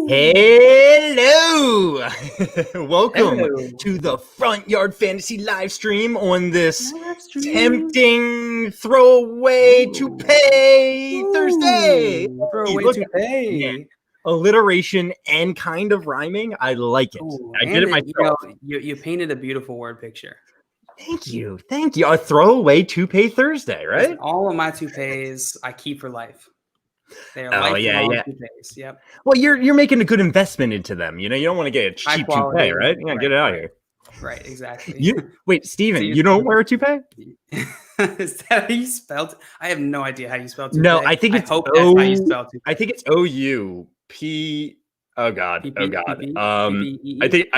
Hello! Welcome Hello. to the Front Yard Fantasy live stream on this tempting throwaway to pay Thursday. Throwaway Look to at pay. man. Alliteration and kind of rhyming. I like it. Ooh, I did it myself. You painted a beautiful word picture. Thank you. A throwaway to pay Thursday, right? Listen, all of my toupees I keep for life. They are lifelong toupees. Yep. Well, you're making a good investment into them. You know, you don't want to get a cheap toupee, right? You gotta get it out of here. Right, exactly. Wait, Steven, you don't wear a toupee? Is that how you spelled it? I have no idea how you spell toupee. No, I think it's that's how you spell toupee. I think it's O-U-P. Oh God. P-P, I think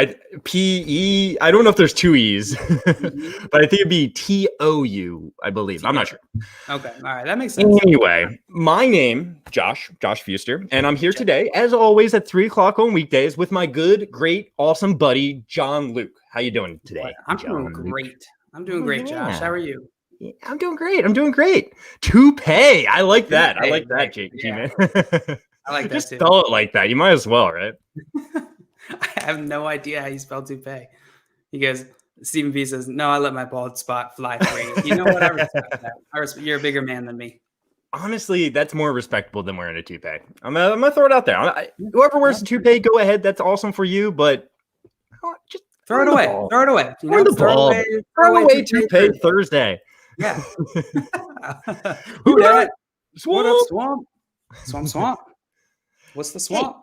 P-E. I don't know if there's two E's, but I think it'd be T-O-U, I believe. I'm not sure. Okay. All right. That makes sense. Anyway, my name, Josh Fuster, and I'm here today, as always, at 3:00 on weekdays with my good, great, awesome buddy, John Luke. How you doing today? I'm doing great. I'm doing great, Josh. How are you? I'm doing great. Toupee. I like that. I like that, G-Man. I like that Just too. spell it like that. You might as well, right? I have no idea how you spell toupee. He goes, Stephen B says, no, I let my bald spot fly free. You know what? I respect that. You're a bigger man than me. Honestly, that's more respectable than wearing a toupee. I'm gonna throw it out there. Whoever wears a toupee, go ahead. That's awesome for you, but just throw it away. Throw it away. You know, throw away toupee Thursday. Yeah. Who that? What up, Swamp? Swamp. What's the swamp?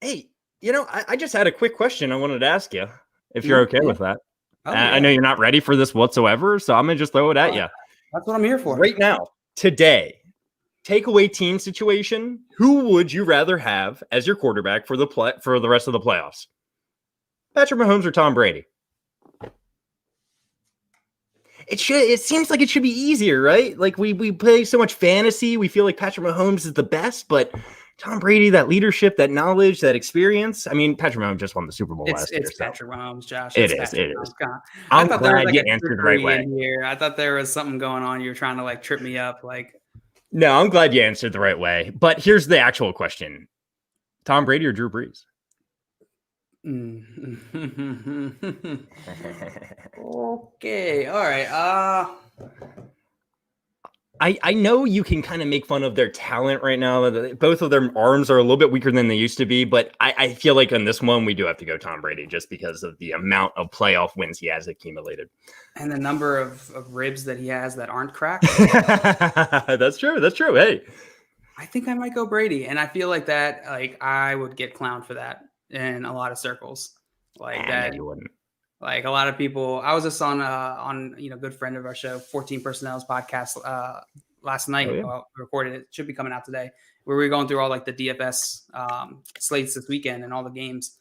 Hey, you know, I just had a quick question I wanted to ask you, if you're okay with that. I know you're not ready for this whatsoever, so I'm going to just throw it at you. That's what I'm here for. Right now, today, takeaway team situation, who would you rather have as your quarterback for the rest of the playoffs? Patrick Mahomes or Tom Brady? It seems like it should be easier, right? Like we play so much fantasy, we feel like Patrick Mahomes is the best, but Tom Brady, that leadership, that knowledge, that experience. I mean, Patrick Mahomes just won the Super Bowl last year. It's Patrick Mahomes, Josh. It is. I'm glad you answered the right way. I thought there was something going on. You were trying to trip me up. No, I'm glad you answered the right way. But here's the actual question: Tom Brady or Drew Brees? Okay. All right. I know you can kind of make fun of their talent right now. Both of their arms are a little bit weaker than they used to be, but I feel like on this one, we do have to go Tom Brady just because of the amount of playoff wins he has accumulated. And the number of ribs that he has that aren't cracked. That's true. Hey. I think I might go Brady. And I feel like that, I would get clowned for that in a lot of circles. You wouldn't. A lot of people, I was just on good friend of our show, 14 Personnel's podcast last night. We recorded it. Should be coming out today, where we were going through all the DFS slates this weekend and all the games.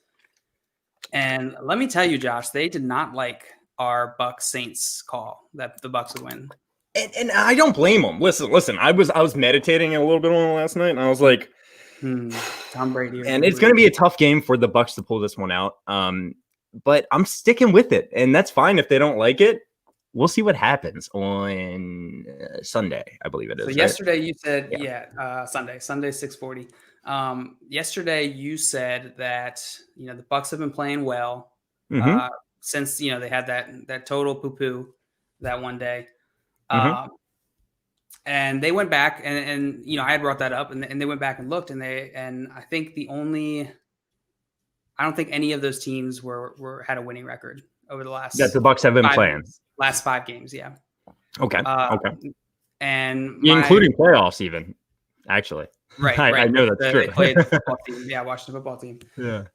And let me tell you, Josh, they did not like our Bucs Saints call that the Bucs would win. And I don't blame them. Listen. I was meditating a little bit on it last night, and I was like, Tom Brady. And it's going to be a tough game for the Bucs to pull this one out. But I'm sticking with it, and that's fine if they don't like it. We'll see what happens on Sunday, I believe it is. So yesterday you said, Sunday 6:40. Yesterday you said that the Bucs have been playing well since they had that total poo-poo that one day, and they went back and I had brought that up and they went back and looked and I think I don't think any of those teams had a winning record over the last. That the Bucs have been playing. Last 5 games, yeah. Okay. And including playoffs, even actually. Right. I know that's true. They played the football team. Yeah, Washington football team. Yeah.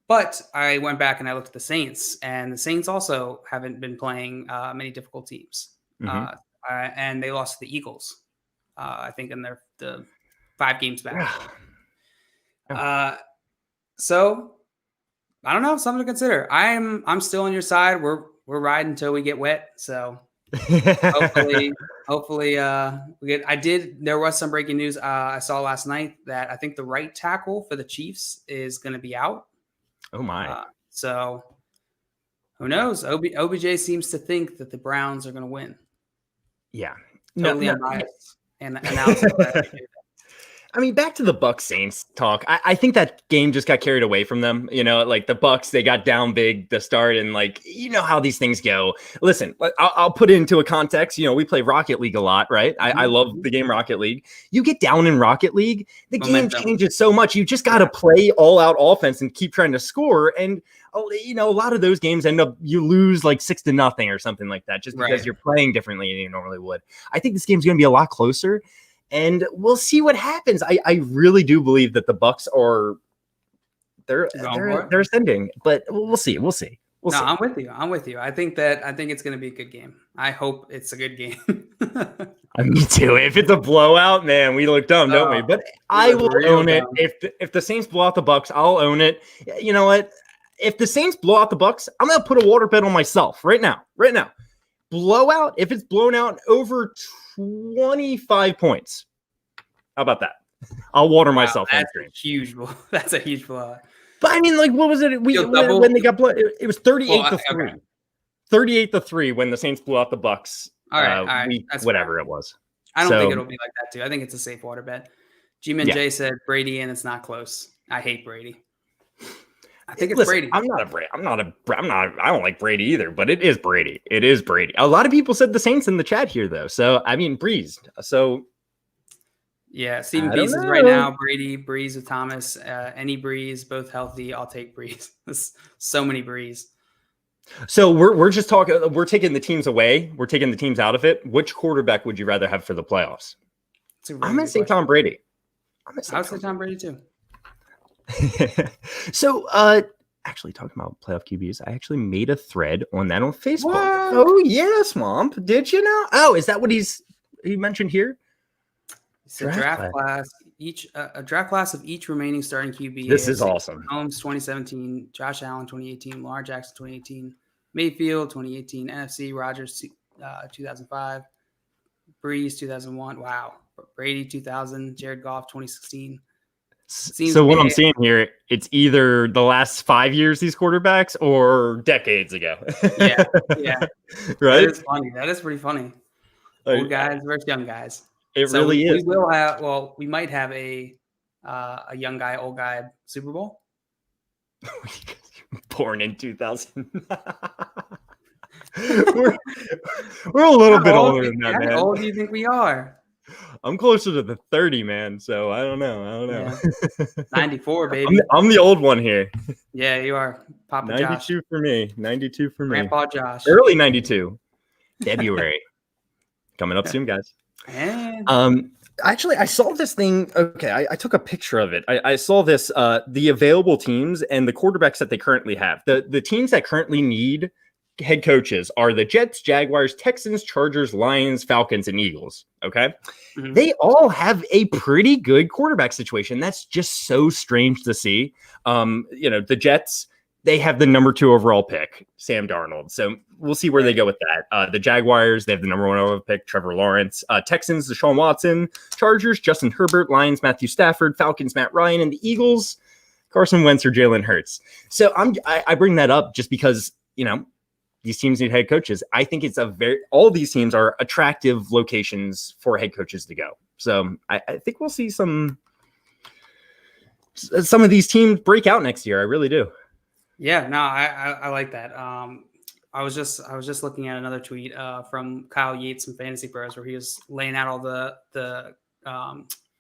But I went back and I looked at the Saints, and the Saints also haven't been playing many difficult teams. And they lost to the Eagles, I think, in the 5 games back. So I don't know, something to consider. I'm still on your side. We're riding until we get wet. So hopefully we get. There was some breaking news I saw last night that I think the right tackle for the Chiefs is going to be out. Oh my! So who knows? OBJ seems to think that the Browns are going to win. Yeah, totally unbiased and analysis. I mean, back to the Bucs Saints talk. I think that game just got carried away from them. Like the Bucs, they got down big to start, and like how these things go. Listen, I'll put it into a context. We play Rocket League a lot, right? I love the game Rocket League. You get down in Rocket League, the game changes so much. You just got to play all out offense and keep trying to score. And a lot of those games end up you lose like 6-0 or something like that, just because you're playing differently than you normally would. I think this game's going to be a lot closer. And we'll see what happens. I really do believe that the Bucs they're ascending, but we'll see. We'll see. I'm with you. I think it's going to be a good game. I hope it's a good game. Me too. If it's a blowout, man, we look dumb, don't we? But I will own it. If the Saints blow out the Bucs, I'll own it. You know what? If the Saints blow out the Bucs, I'm going to put a water bet on myself right now. Blowout. If it's blown out over 25 points. How about that? I'll water myself. That's a huge blowout. But I mean, like, what was it? When they got blown, it was 38-3. 38-3 when the Saints blew out the Bucs. All right. Whatever it was. I don't think it'll be like that too. I think it's a safe water bet. G-Man J said Brady, and it's not close. I hate Brady. I think it's Brady. I don't like Brady either, but it is Brady. A lot of people said the Saints in the chat here, though. So, I mean, Breeze. So, yeah, Steven Peace is right now. Brady, Breeze with Thomas. Any Breeze, both healthy. I'll take Breeze. There's so many Breeze. So we're just talking. We're taking the teams away. We're taking the teams out of it. Which quarterback would you rather have for the playoffs? I'm gonna say Tom Brady. I would say Tom Brady too. So, actually talking about playoff QBs, I actually made a thread on that on Facebook. What? Oh yeah, Swamp. Did you know? Oh, is that what he mentioned here? It's a draft class. A draft class of each remaining starting QB. This is awesome. Holmes 2017, Josh Allen 2018, Lamar Jackson 2018, Mayfield 2018, NFC Rodgers 2005, Breeze 2001. Wow, Brady 2000, Jared Goff 2016. So what I'm seeing here, it's either the last 5 years these quarterbacks or decades ago. Yeah. Right? That is funny. That is pretty funny. Old guys versus young guys. It really is. We might have a young guy, old guy Super Bowl. Born in 2000. we're a little bit older than that, man. How old do you think we are? I'm closer to the 30, man. So I don't know. Yeah. 94, baby. I'm the old one here. Yeah, you are. Papa 92 Josh. for me. 92 for me. Grandpa Josh. Early 92. February. Coming up soon, guys. And actually, I saw this thing. Okay, I took a picture of it. I saw this. The available teams and the quarterbacks that they currently have. The teams that currently need head coaches are the Jets, Jaguars, Texans, Chargers, Lions, Falcons, and Eagles. Okay. Mm-hmm. They all have a pretty good quarterback situation. That's just so strange to see. The Jets, they have the number 2 overall pick, Sam Darnold. So we'll see where they go with that. The Jaguars, they have the number 1 overall pick, Trevor Lawrence. Texans, Deshaun Watson. Chargers, Justin Herbert. Lions, Matthew Stafford. Falcons, Matt Ryan. And the Eagles, Carson Wentz or Jalen Hurts. So I bring that up just because, these teams need head coaches. I think it's all these teams are attractive locations for head coaches to go. So I think we'll see some of these teams break out next year. I really do. Yeah, no, I like that. I was just looking at another tweet from Kyle Yates from Fantasy Pros where he was laying out all the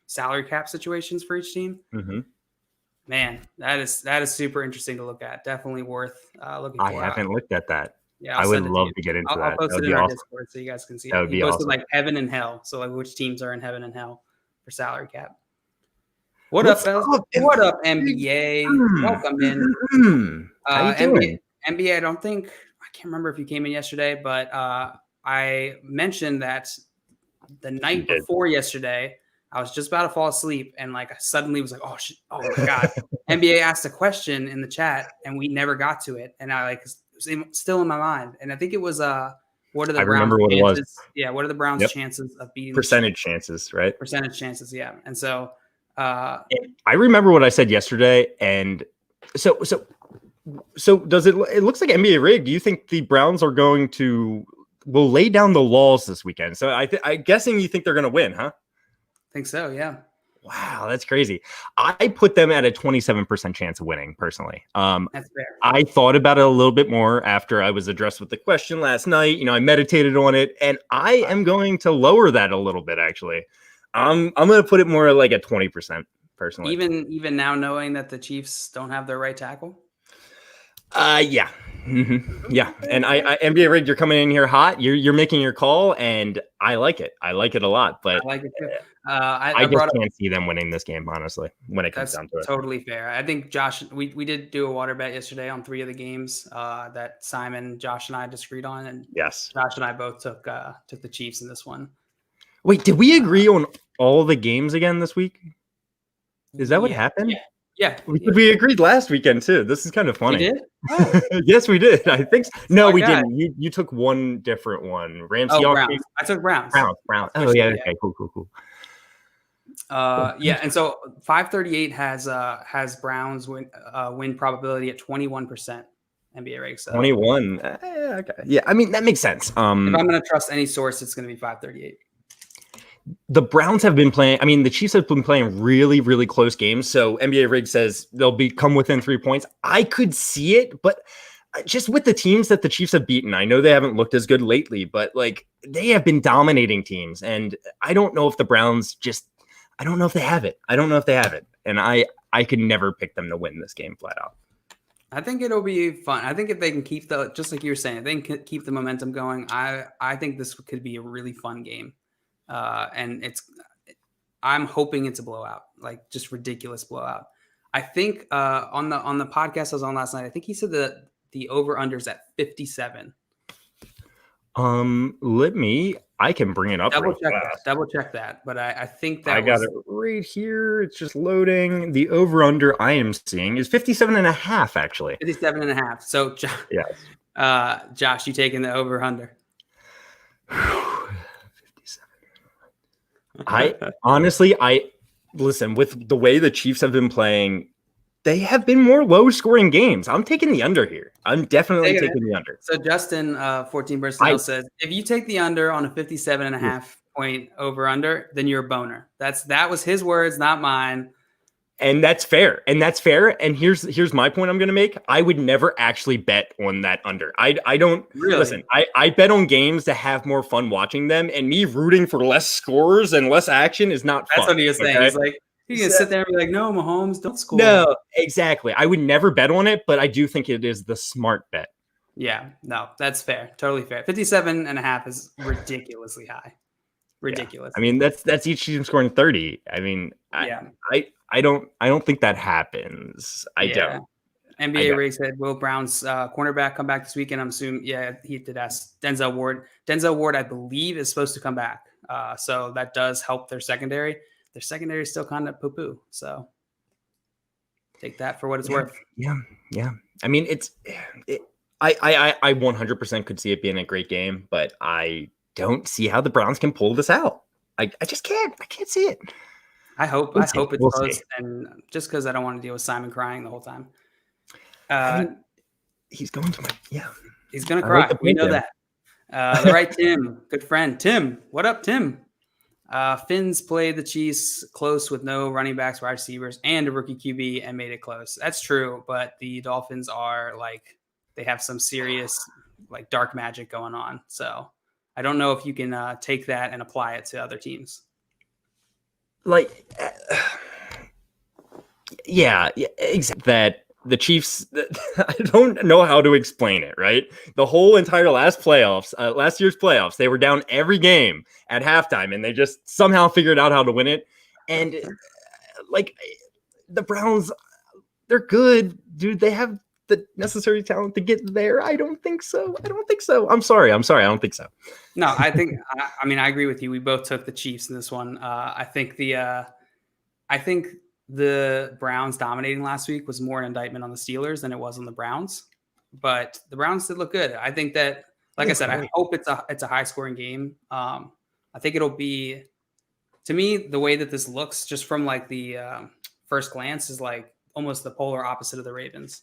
salary cap situations for each team. Mm-hmm. Man, that is super interesting to look at. Definitely worth looking for. I haven't looked at that. Yeah, I would love to get into that. I'll post it in our Discord so you guys can see it. That would be awesome. Like heaven and hell. So like which teams are in heaven and hell for salary cap. What up, NBA? Welcome in. How you doing? NBA, I can't remember if you came in yesterday, but I mentioned that the night before yesterday, I was just about to fall asleep and like I suddenly was like, oh shit, oh my God. NBA asked a question in the chat and we never got to it. And I still in my mind. And I think it was what are the Browns chances? It was. Yeah, what are the Browns' chances of beating percentage chances, right? Percentage chances, yeah. And so I remember what I said yesterday, and so does it looks like NBA rigged. Do you think the Browns are will lay down the laws this weekend? So I'm guessing you think they're going to win, huh? I think so, yeah. Wow, that's crazy. I put them at a 27% chance of winning personally. That's fair. I thought about it a little bit more after I was addressed with the question last night. I meditated on it, and I am going to lower that a little bit. Actually, I'm going to put it more like at 20% personally. Even now, knowing that the Chiefs don't have their right tackle. Yeah. Mm-hmm. Yeah. And I NBA Rig, you're coming in here hot. You're making your call, and I like it. I like it a lot, but I like it too. I just can't see them winning this game, honestly, when it comes down to it. Totally fair. I think Josh, we did do a water bet yesterday on 3 of the games that Simon, Josh, and I disagreed on, and yes, Josh and I both took the Chiefs in this one. Wait, did we agree on all the games again this week? Is that what happened? Yeah. We agreed last weekend too. This is kind of funny. We did? Oh. Yes, we did. I think so. No, we didn't. You took one different one. Rams. Browns. I took Browns. Browns. Oh yeah. Okay. Cool. Yeah, and so 538 has Browns win probability at 21%. NBA Rig. So 21. Okay. Yeah, I mean that makes sense. If I'm going to trust any source, it's going to be 538. The Browns have been playing. I mean, the Chiefs have been playing really, really close games. So NBA Rig says they'll come within 3 points. I could see it, but just with the teams that the Chiefs have beaten, I know they haven't looked as good lately, but like they have been dominating teams, and I don't know if the Browns I don't know if they have it. And I could never pick them to win this game flat out. I think it'll be fun. I think if they can keep just like you were saying, if they can keep the momentum going, I think this could be a really fun game. And I'm hoping it's a blowout, like just ridiculous blowout. I think on the podcast I was on last night, I think he said that the over-under's at 57. I can bring it up. Double check that. But I think that I got it right here. It's just loading. The over-under I am seeing is 57.5, actually. 57.5. So yes. Josh, you taking the over-under? 57. I honestly, listen, with the way the Chiefs have been playing, they have been more low-scoring games. I'm taking the under here. I'm definitely taking the under. So Justin, 14 personnel says, if you take the under on a 57.5 point over-under, then you're a boner. That was his words, not mine. And that's fair. And here's my point I'm going to make. I would never actually bet on that under. I don't really listen. I bet on games to have more fun watching them, and me rooting for less scores and less action is not fun. That's what he was saying. He's like, you can sit there and be like, no, Mahomes, don't score. No, exactly. I would never bet on it, but I do think it is the smart bet. Yeah, no, that's fair. Totally fair. 57.5 is ridiculously high. Ridiculous. Yeah. I mean, that's each team scoring 30. I mean, I don't think that happens. I don't. NBA Ray said, will Brown's cornerback come back this weekend? I'm assuming, he did ask Denzel Ward. Denzel Ward, I believe, is supposed to come back. So that does help their secondary. Their secondary is still kind of poo-poo. So take that for what it's worth. Yeah. I mean, I 100% could see it being a great game, but I don't see how the Browns can pull this out. I just can't. I can't see it. I hope it's close, and just because I don't want to deal with Simon crying the whole time. He's going to he's going to cry. We know that. The right Tim, good friend. Tim, what up, Tim? Finns played the Chiefs close with no running backs, wide receivers, and a rookie QB and made it close. That's true, but the Dolphins are they have some serious dark magic going on. So I don't know if you can take that and apply it to other teams. Exactly. That the Chiefs, I don't know how to explain it, right? The whole entire last year's playoffs, they were down every game at halftime, and they just somehow figured out how to win it. And the Browns, they're good, dude. They have the necessary talent to get there. I don't think so. I'm sorry. I don't think so. No, I think, I agree with you. We both took the Chiefs in this one. I think the Browns dominating last week was more an indictment on the Steelers than it was on the Browns, but the Browns did look good. I think that, I said, I hope it's a high scoring game. I think it'll be, to me, the way that this looks just from the first glance is almost the polar opposite of the Ravens,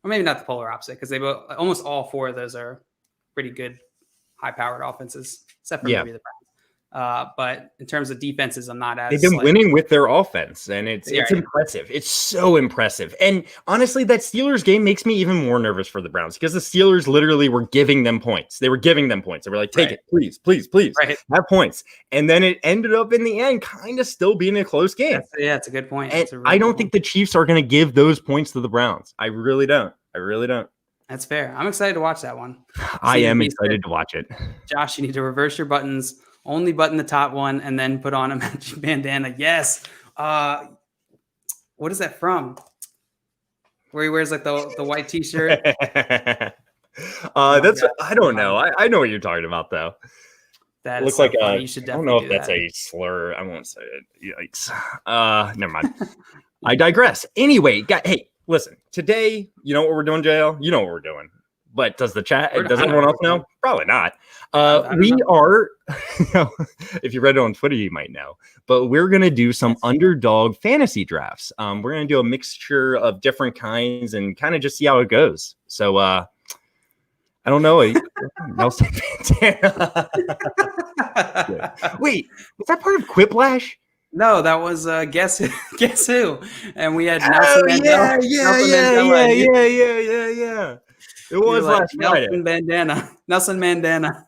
or maybe not the polar opposite, because they both, almost all four of those are pretty good, high powered offenses, except for maybe the Browns. But in terms of defenses, I'm not as. They've been winning with their offense, and it's right. impressive. It's so impressive. And honestly, that Steelers game makes me even more nervous for the Browns because the Steelers literally were giving them points. They were giving them points. They were like, take it, please, please, please, have points. And then it ended up in the end kind of still being a close game. It's a good point. And I don't think the Chiefs are going to give those points to the Browns. I really don't. That's fair. I'm excited to watch that one. I am excited to watch it. Josh, you need to reverse your buttons. Only button the top one and then put on a matching bandana. Yes. What is that from? Where he wears like the white t-shirt? I don't know. I know what you're talking about though. That looks like you should definitely. I don't know if that's a slur. I won't say it. Yikes. Never mind. I digress. Anyway, hey, listen. Today, you know what we're doing, JL? You know what we're doing. But does anyone else know? Probably not. We are, if you read it on Twitter, you might know. But we're going to do some underdog fantasy drafts. We're going to do a mixture of different kinds and kind of just see how it goes. So I don't know. Nelson Montana. Wait, was that part of Quiplash? No, that was Guess Who? And we had Nelson Mandela. Yeah. It was last Friday. Nelson Mandana.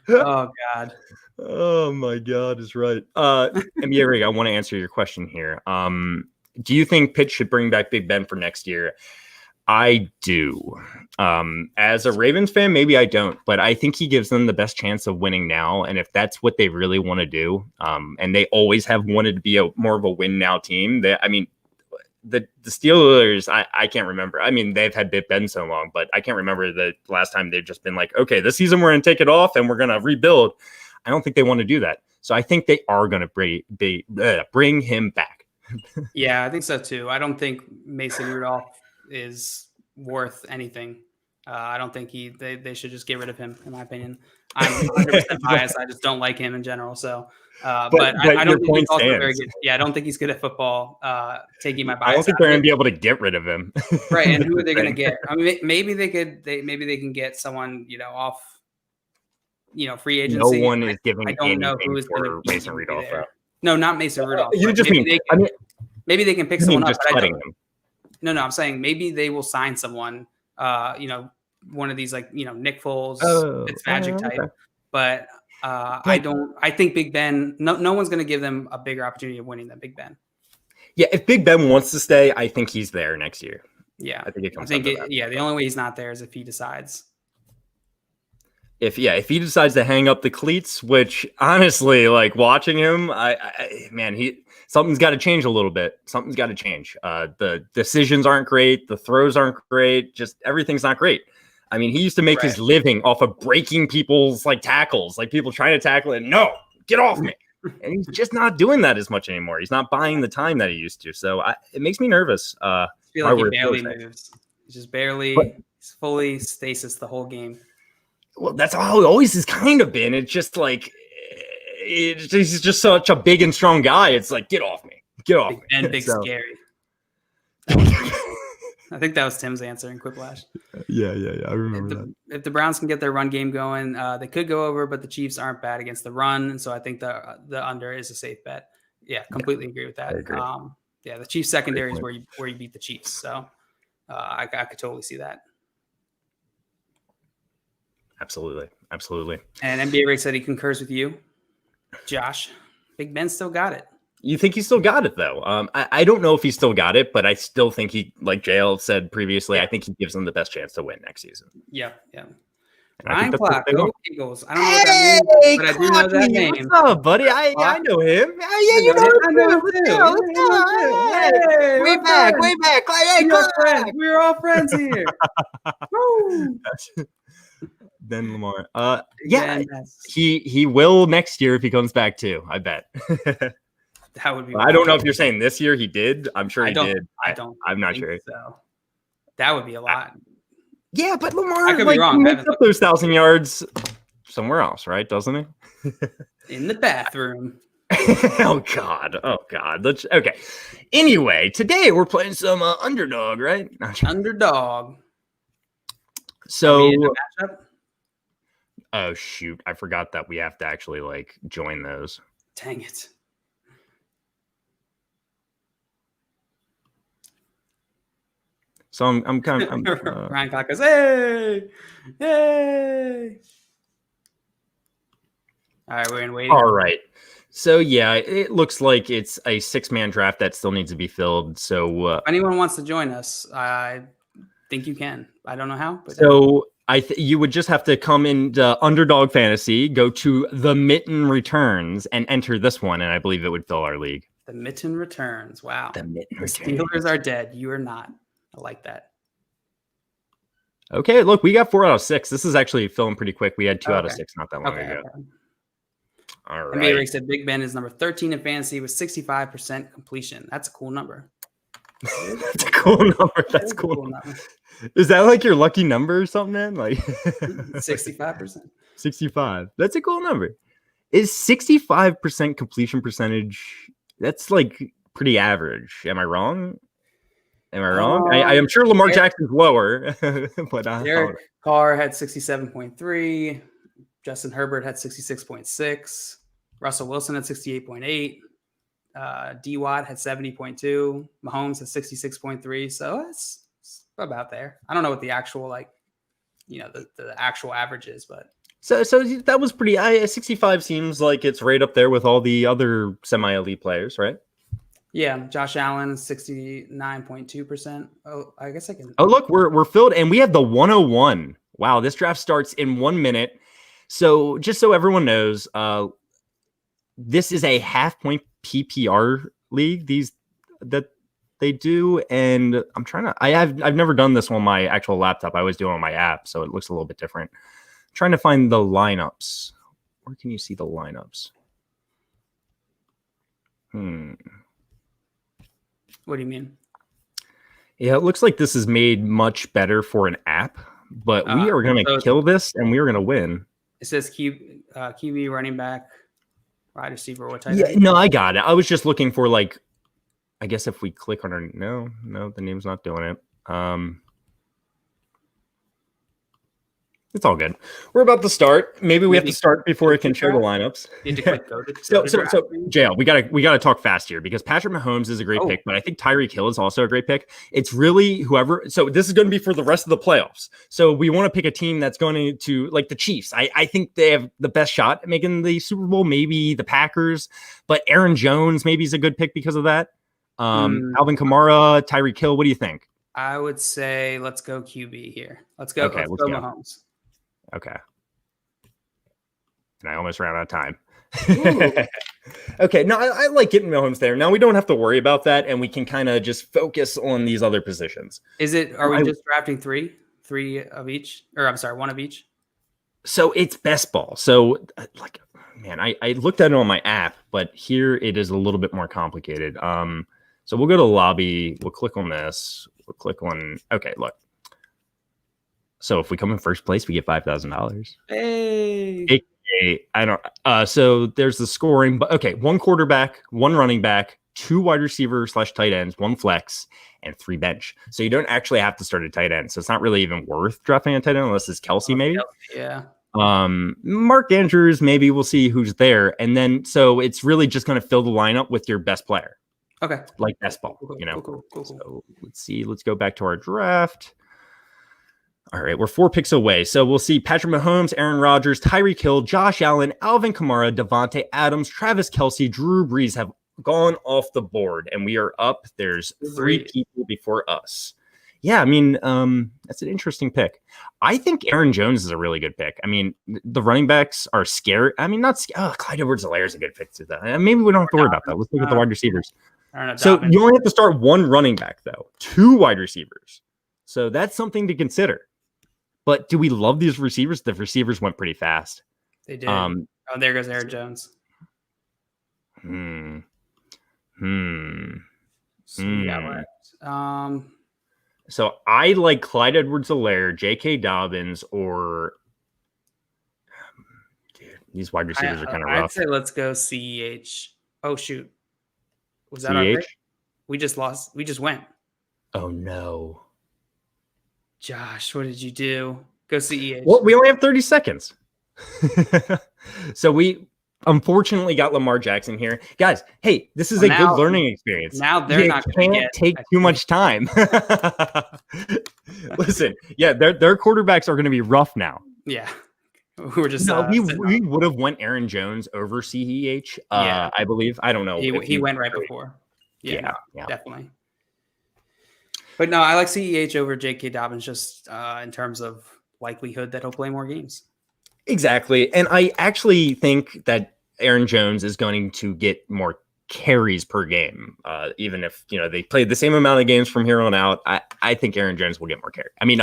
Oh God. Oh my God, is right. NBA Rig, I want to answer your question here. Do you think Pitt should bring back Big Ben for next year? I do. As a Ravens fan, maybe I don't, but I think he gives them the best chance of winning now. And if that's what they really want to do, and they always have wanted to be more of a win now team, the Steelers, I can't remember. I mean, they've had Big Ben so long, but I can't remember the last time they've just been like, okay, this season we're going to take it off and we're going to rebuild. I don't think they want to do that. So I think they are going to bring him back. Yeah, I think so too. I don't think Mason Rudolph is worth anything. I don't think they should just get rid of him, in my opinion. I'm 100% biased. I just don't like him in general. So, but I don't think he's also very good. Yeah, I don't think he's good at football. Taking my bias, I don't think they're going to be able to get rid of him. Right, and who are they going to get? I mean, maybe they can get someone off, free agency. No one is giving. I don't know who is going to Mason Rudolph. No, not Mason Rudolph. You just mean? Maybe they can pick someone up. Just cutting him. No, I'm saying maybe they will sign someone. One of these Nick Foles, Fitzmagic type. Okay. But I think Big Ben, no one's going to give them a bigger opportunity of winning than Big Ben. Yeah, if Big Ben wants to stay, I think he's there next year. Yeah, I think it comes. The only way he's not there is if he decides. If he decides to hang up the cleats, which honestly, like watching him, something's got to change a little bit. Something's got to change. The decisions aren't great. The throws aren't great. Just everything's not great. I mean, he used to make his living off of breaking people's tackles, like people trying to tackle it. No, get off me. And he's just not doing that as much anymore. He's not buying the time that he used to. So it makes me nervous. I feel like he barely moves. He's just barely fully stasis the whole game. Well, that's how it always has kind of been. It's just like he's just such a big and strong guy. It's like, get off me. Get off me. And big scary. I think that was Tim's answer in Quiplash. Yeah. I remember that. If the Browns can get their run game going, they could go over, but the Chiefs aren't bad against the run. And so I think the under is a safe bet. Yeah, completely agree with that. I agree. The Chiefs secondary is where you beat the Chiefs. So I could totally see that. Absolutely. And NBA Rick said he concurs with you. Josh, Big Ben still got it. You think he still got it, though? I don't know if he still got it, but I still think he, like JL said previously, I think he gives them the best chance to win next season. Yeah. Ryan Clark, go Eagles. I don't know what that means, but I do know that name. What's up, buddy? I know him. Yeah, you know him. Let's go. Way back. Hey, we're all friends here. Ben Lamar. He will next year if he comes back too. I bet. That would be. I don't know if you're saying this year he did. I'm sure he did. I'm not sure. So. That would be a lot. Yeah, but Lamar, I could be wrong. He makes up those 1,000 yards somewhere else, right? Doesn't he? In the bathroom. Oh God. Okay. Anyway, today we're playing some underdog, right? Underdog. So Oh shoot, I forgot that we have to actually like join those. Dang it. So I'm kind of Ryan Cock goes, hey. All right, we're in waiting. All right. So yeah, it looks like it's a 6-man draft that still needs to be filled. So if anyone wants to join us, I think you can. I don't know how, but so you would just have to come in Underdog Fantasy, go to the Mitten Returns, and enter this one, and I believe it would fill our league. The Mitten Returns. Wow. The Mitten Returns. Steelers are dead. You are not. I like that. Okay, look, we got 4 out of 6. This is actually filling pretty quick. We had 2 out of 6 not that long ago. Okay. All right. NBA Rick said Big Ben is number 13 in fantasy with 65% completion. That's a cool number. That's a cool number. That's a cool number. Is that like your lucky number or something, man? Like 65%. 65. That's a cool number. Is 65% completion percentage? That's like pretty average. Am I wrong? I am sure Lamar Jackson's lower, but Derek Carr had 67.3. Justin Herbert had 66.6. Russell Wilson had 68.8. D Watt had 70.2. Mahomes had 66.3. So it's about there. I don't know what the actual the actual average is, but so that was pretty. 65 seems like it's right up there with all the other semi-elite players, right? Yeah, Josh Allen 69.2%. Oh, I guess I can. Oh, look, we're filled, and we have the 101. Wow, this draft starts in 1 minute. So just so everyone knows, this is a half-point PPR league. That they do, and I'm trying to. I've never done this on my actual laptop. I always do it on my app, so it looks a little bit different. I'm trying to find the lineups. Where can you see the lineups? What do you mean? Yeah, it looks like this is made much better for an app, but we are going to kill this, and we are going to win. It says QB, running back, wide receiver. What type? Yeah, no, I got it. I was just looking for like, I guess if we click on our no, the name's not doing it. It's all good. We're about to start. Maybe we have to start before it can show the lineups. You need to click go to so JL, we gotta talk fast here because Patrick Mahomes is a great pick, but I think Tyreek Hill is also a great pick. It's really whoever. So this is going to be for the rest of the playoffs. So we want to pick a team that's going to like the Chiefs. I think they have the best shot at making the Super Bowl. Maybe the Packers, but Aaron Jones maybe is a good pick because of that. Alvin Kamara, Tyreek Hill. What do you think? I would say let's go QB here. Let's go. Okay, let's go Mahomes. Okay. And I almost ran out of time. Okay. No, I like getting Mahomes there. Now we don't have to worry about that, and we can kind of just focus on these other positions. Are we just drafting three of each? Or I'm sorry, one of each? So it's best ball. So like, man, I looked at it on my app, but here it is a little bit more complicated. So we'll go to lobby. We'll click on this. We'll click on, okay, look. So if we come in first place, we get $5,000. Hey, I don't. So there's the scoring, but okay, 1 quarterback, 1 running back, 2 wide receivers / tight ends, 1 flex, and 3 bench. So you don't actually have to start a tight end. So it's not really even worth drafting a tight end unless it's Kelsey, maybe. Yeah. Mark Andrews, maybe we'll see who's there, and then so it's really just going to fill the lineup with your best player. Okay. Like best ball, Cool. So let's see. Let's go back to our draft. All right, we're 4 picks away. So we'll see Patrick Mahomes, Aaron Rodgers, Tyreek Hill, Josh Allen, Alvin Kamara, Devontae Adams, Travis Kelce, Drew Brees have gone off the board, and we are up. There's 3 people before us. Yeah, I mean, that's an interesting pick. I think Aaron Jones is a really good pick. I mean, the running backs are scary. I mean, not Clyde Edwards-Helaire is a good pick too. Maybe we don't have to worry about that. Let's look at the wide receivers. So you only have to start 1 running back, though. 2 wide receivers. So that's something to consider. But do we love these receivers? The receivers went pretty fast. They did. There goes Aaron Jones. So I like Clyde Edwards-Helaire, J.K. Dobbins, or dude, these wide receivers are kind of rough. I'd say let's go CEH. Oh shoot, was that our pick? We just lost. We just went. Oh no. Josh, what did you do? Go CEH. Well, we only have 30 seconds. So we unfortunately got Lamar Jackson here. Guys, hey, this is a good learning experience. Now they're not going to take too much time. Listen, yeah, their quarterbacks are going to be rough now. Yeah. We're just we would have went Aaron Jones over CEH. I believe. I don't know. He went right before. Yeah, definitely. But no, I like CEH over J.K. Dobbins just in terms of likelihood that he'll play more games. Exactly. And I actually think that Aaron Jones is going to get more carries per game. Even if, they played the same amount of games from here on out, I think Aaron Jones will get more carries. I mean,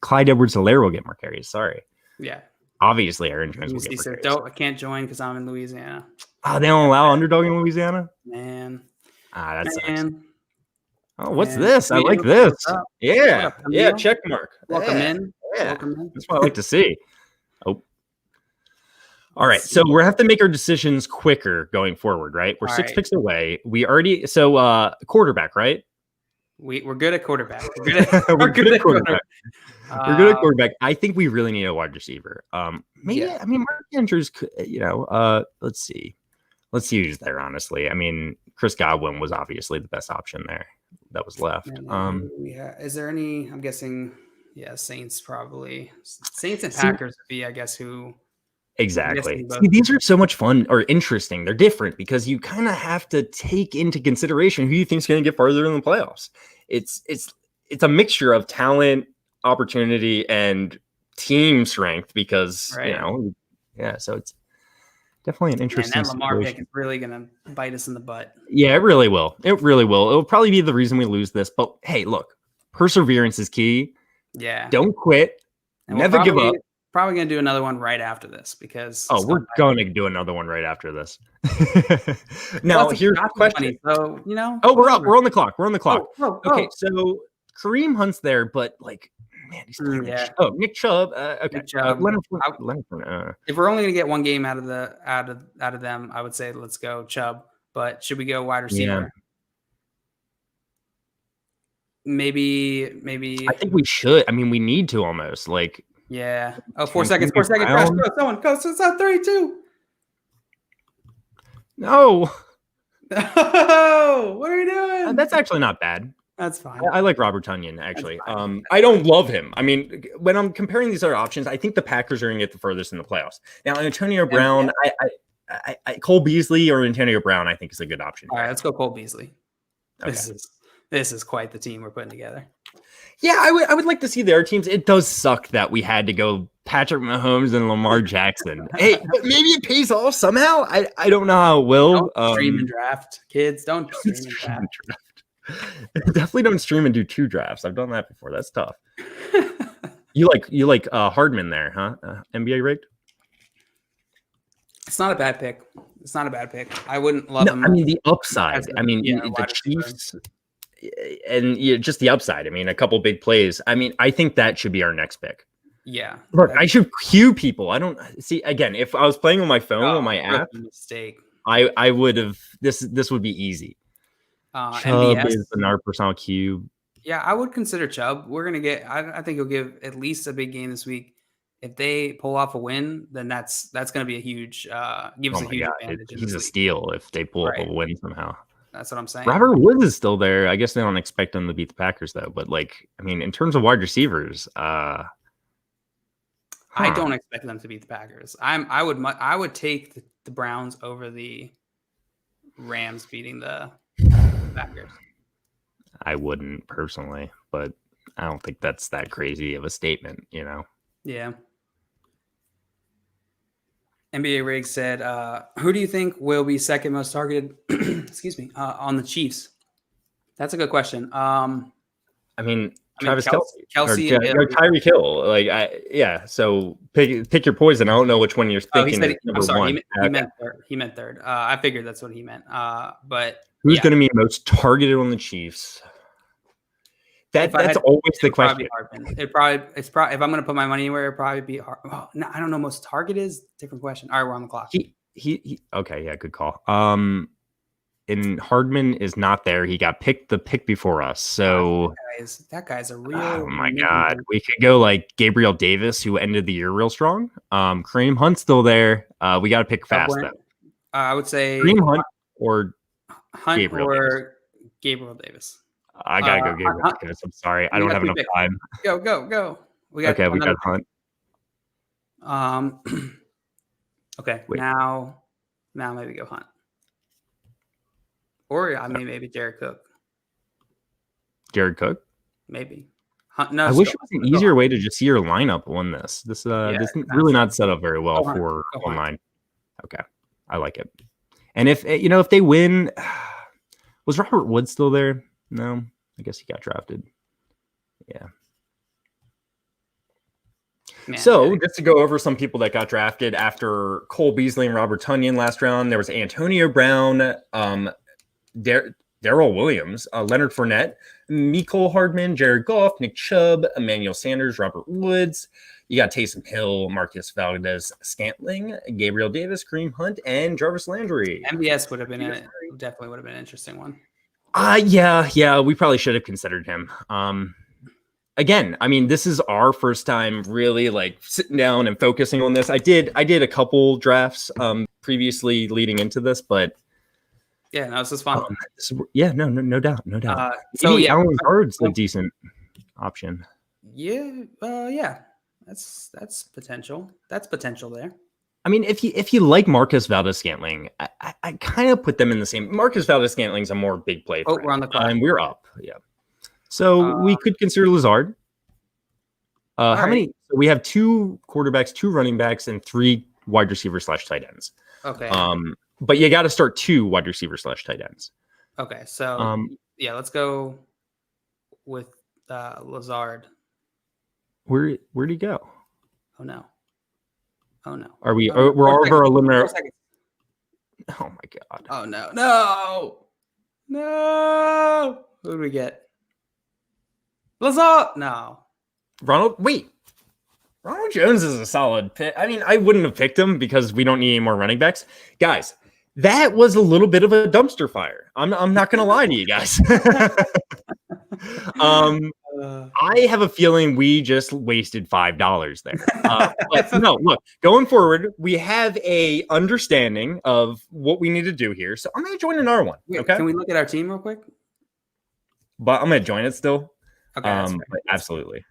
Clyde Edwards-Helaire will get more carries. Sorry. Yeah. Obviously, Aaron Jones will get more carries. I can't join because I'm in Louisiana. Oh, they don't allow underdog in Louisiana? Man. That sucks. Oh, what's this? I like this. Yeah. Check mark. Welcome in. Yeah. Welcome in. That's what I like to see. Oh. All right. So we're have to make our decisions quicker going forward, right? We're 6 picks away. We already quarterback, right? We're good at quarterback. We're good at quarterback. We're good at quarterback. I think we really need a wide receiver. Maybe I mean Mark Andrews could, let's see who's there, honestly. I mean, Chris Godwin was obviously the best option there that was left. Is there any, I'm guessing, Saints probably. Saints and Packers would be, I guess, who. Exactly. See, these are so much fun or interesting. They're different because you kind of have to take into consideration who you think is going to get farther in the playoffs. It's a mixture of talent, opportunity, and team strength because, so it's definitely an interesting situation. And that Lamar pick is really going to bite us in the butt. Yeah, it really will. It really will. It'll probably be the reason we lose this. But hey, look, perseverance is key. Yeah. Don't quit. Never give up. Probably going to do another one right after this because we're going to do another one right after this. Now, here's the question. So, we're up. We're on the clock. Okay, so Kareem Hunt's there, but man, he's Nick Chubb. Okay, Nick Chubb. Leonard. If we're only going to get one game out of them, I would say let's go Chubb. But should we go wide receiver? Yeah. Maybe. I think we should. I mean, we need to almost Yeah. Oh, 4 seconds. 4 seconds. Crash. Go. Someone go. It's out 32. No. What are you doing? That's actually not bad. That's fine. I like Robert Tonyan, actually. I don't love him. I mean, when I'm comparing these other options, I think the Packers are going to get the furthest in the playoffs. Now, Antonio Brown, I Cole Beasley or Antonio Brown, I think is a good option. All right, let's go Cole Beasley. Okay. This is quite the team we're putting together. Yeah, I would like to see their teams. It does suck that we had to go Patrick Mahomes and Lamar Jackson. Hey, but maybe it pays off somehow. I don't know how it will. Don't stream and draft, kids. Don't stream and draft. Definitely don't stream and do 2 drafts. I've done that before. That's tough. You like Hardman there, huh? NBA rigged. It's not a bad pick. I wouldn't love him. I mean the upside. The Chiefs. And just the upside. I mean, a couple big plays. I mean, I think that should be our next pick. Yeah. Look, I should cue people. I don't see again. If I was playing on my phone on my app, mistake. I would have this would be easy. Chubb MVS is the Narpersonal cube. Yeah, I would consider Chubb. We're gonna get. I think he'll give at least a big game this week. If they pull off a win, then that's gonna be a huge give us a huge advantage. He's a steal if they pull off a win somehow. That's what I'm saying. Robert Woods is still there. I guess they don't expect them to beat the Packers though. But in terms of wide receivers, I don't expect them to beat the Packers. I would take the Browns over the Rams beating the Packers. I wouldn't personally, but I don't think that's that crazy of a statement, Yeah. NBA Riggs said, who do you think will be second most targeted, on the Chiefs? That's a good question. Travis Kelce or Tyreek Hill. So pick your poison. I don't know which one you're thinking. He meant third. I figured that's what he meant. But who's going to be most targeted on the Chiefs? That's always the question. It's probably if I'm going to put my money anywhere, it'd probably be hard. Oh, no, I don't know. Most target is different question. All right, we're on the clock. He okay, yeah, good call. and Hardman is not there. He got the pick before us. So that guy's a real. Oh my God, we could go like Gabriel Davis, who ended the year real strong. Kareem Hunt's still there. We got to pick fast though. I would say Kareem Hunt or Hunt Gabriel or Davis. Gabriel Davis. I gotta go Gabriel Davis. I'm sorry, I don't have enough time. Go. We got Hunt. Okay, wait. Now maybe go Hunt. Or I mean, maybe Jared Cook. Jared Cook? Maybe. Hunt, no, I wish it was an easier way to just see your lineup on this. This is really not set up very well for online. Okay, I like it. And if they win, was Robert Woods still there? No, I guess he got drafted. Yeah. Man, so just to go over some people that got drafted after Cole Beasley and Robert Tonyan last round, there was Antonio Brown, Darrell Williams, Leonard Fournette, Mecole Hardman, Jared Goff, Nick Chubb, Emmanuel Sanders, Robert Woods. You got Taysom Hill, Marcus Valdez-Scantling, Gabriel Davis, Kareem Hunt, and Jarvis Landry. MVS would have been definitely would have been an interesting one. Yeah, we probably should have considered him. Again, I mean, this is our first time really like sitting down and focusing on this. I did a couple drafts previously leading into this, but yeah, no, this is fun. No doubt. So yeah, Alan Lazard's a decent option. Yeah, that's potential. That's potential there. I mean, if you like Marcus Valdez-Scantling, I kind of put them in the same. Marcus Valdez-Scantling's a more big play. We're on the clock. And we're up. Yeah. So we could consider Lazard. How many? So we have 2 quarterbacks, 2 running backs, and 3 wide receivers / tight ends. Okay. But you got to start 2 wide receivers / tight ends. Okay. So let's go with Lazard. Where'd he go? Oh no. Are we? We're over our eliminator. Oh my God. Oh no. Who do we get? Lazard. No. Ronald Jones is a solid pick. I mean, I wouldn't have picked him because we don't need any more running backs. Guys, that was a little bit of a dumpster fire. I'm not going to lie to you guys. I have a feeling we just wasted $5 there. But no, look, going forward, we have a understanding of what we need to do here. So I'm going to join another one. Okay. Can we look at our team real quick? But I'm going to join it still. Okay. But absolutely.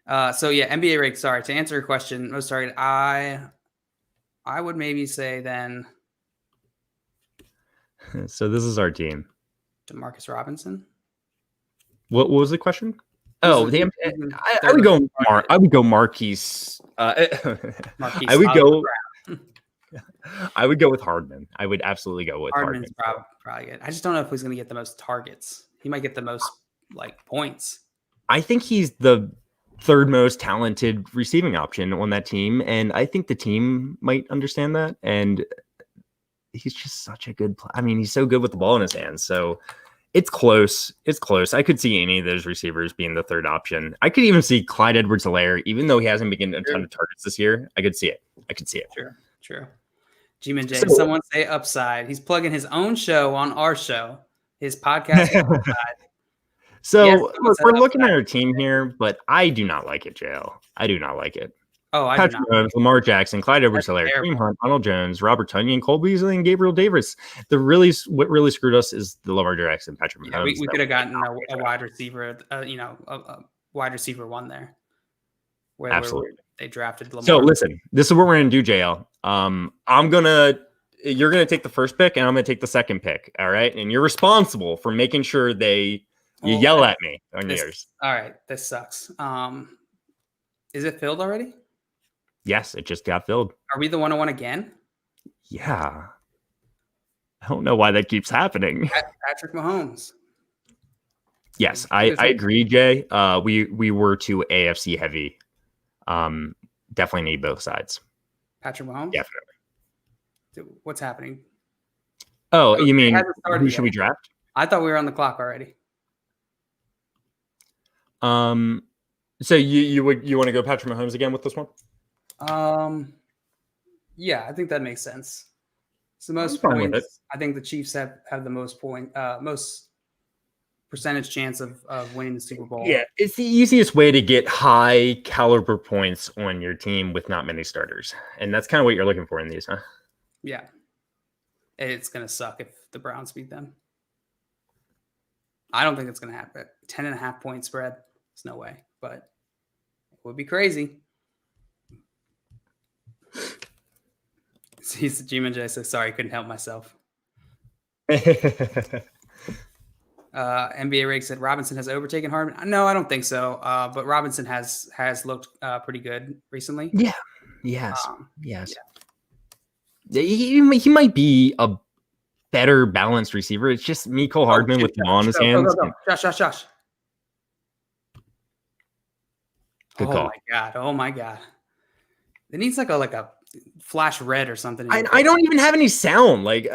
So yeah, NBA rate. Sorry to answer your question. Most target. I would maybe say then. So this is our team. Demarcus Robinson. What was the question? Oh, damn! I would go. I would go Marquise. Marquise. I would go. I would go with Hardman. I would absolutely go with Hardman's probably good. I just don't know if he's going to get the most targets. He might get the most points. I think he's the 3rd most talented receiving option on that team, and I think the team might understand that. And he's just such a good player. I mean, he's so good with the ball in his hands. So it's close. I could see any of those receivers being the 3rd option. I could even see Clyde Edwards-Helaire, even though he hasn't been getting a ton of targets this year. I could see it. True. G-Man J, someone say upside. He's plugging his own show on our show. His podcast is upside. So look, we're looking at our team here, but I do not like it, JL. I do not like it. Oh, I Patrick Mahomes, Lamar Jackson, Clyde Edwards-Helaire, Kareem Hunt, Ronald Jones, Robert Tonyan, Cole Beasley, and Gabriel Davis. What really screwed us is the Lamar Jackson, Patrick Mahomes. Yeah, we could have gotten a wide receiver, a wide receiver one there. Absolutely. Where they drafted Lamar. So listen, this is what we're going to do, JL. You're going to take the first pick, and I'm going to take the second pick. All right. And you're responsible for making sure you yell at me on yours. All right. This sucks. Is it filled already? Yes, it just got filled. Are we the 101 again? Yeah. I don't know why that keeps happening. Patrick Mahomes. Yes, I agree, Jay. We were too AFC heavy. Definitely need both sides. Patrick Mahomes? Definitely. Dude, what's happening? Oh, you mean who should we draft? I thought we were on the clock already. So you want to go Patrick Mahomes again with this one? Yeah, I think that makes sense. It's the most points. I think the Chiefs have the most percentage chance of winning the Super Bowl. Yeah, it's the easiest way to get high caliber points on your team with not many starters. And that's kind of what you're looking for in these, huh? Yeah. It's going to suck if the Browns beat them. I don't think it's going to happen. 10.5 point spread. There's no way, but it would be crazy. He's the G-Man says, sorry, couldn't help myself. NBA Rig said Robinson has overtaken Hardman. No, I don't think so. But Robinson has looked pretty good recently. Yeah. Yes. Yes. Yeah. He might be a better balanced receiver. It's just Mecole Hardman with the ball in his hands. Go. Josh. Good call. Oh my god. It needs like a flash red or something. I don't even have any sound. Like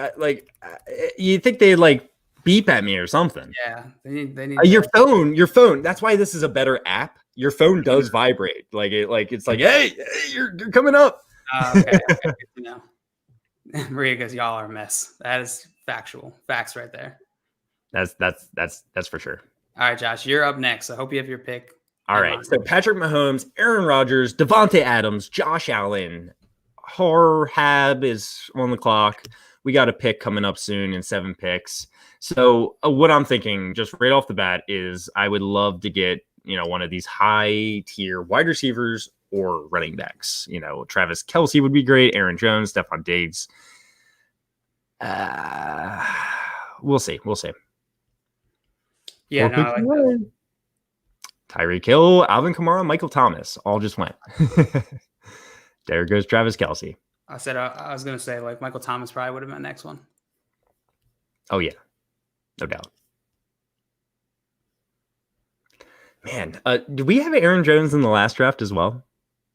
you think they like beep at me or something? Yeah, they need your phone. That's why this is a better app. Your phone does vibrate. It's like, hey, you're coming up. Okay. You know, Maria goes, y'all are a mess. That is facts right there. That's for sure. All right, Josh, you're up next. I hope you have your pick. All right. So Patrick Mahomes, Aaron Rodgers, Devontae Adams, Josh Allen, Harhab is on the clock. We got a pick coming up soon in 7 picks. So what I'm thinking just right off the bat is I would love to get, one of these high tier wide receivers or running backs. Travis Kelce would be great. Aaron Jones, Stephon Diggs. We'll see. Yeah, no, I like that. Tyreek Hill, Alvin Kamara, Michael Thomas all just went. There goes Travis Kelce. I said I was going to say like Michael Thomas probably would have been my next one. Oh yeah, no doubt. Man, did we have Aaron Jones in the last draft as well?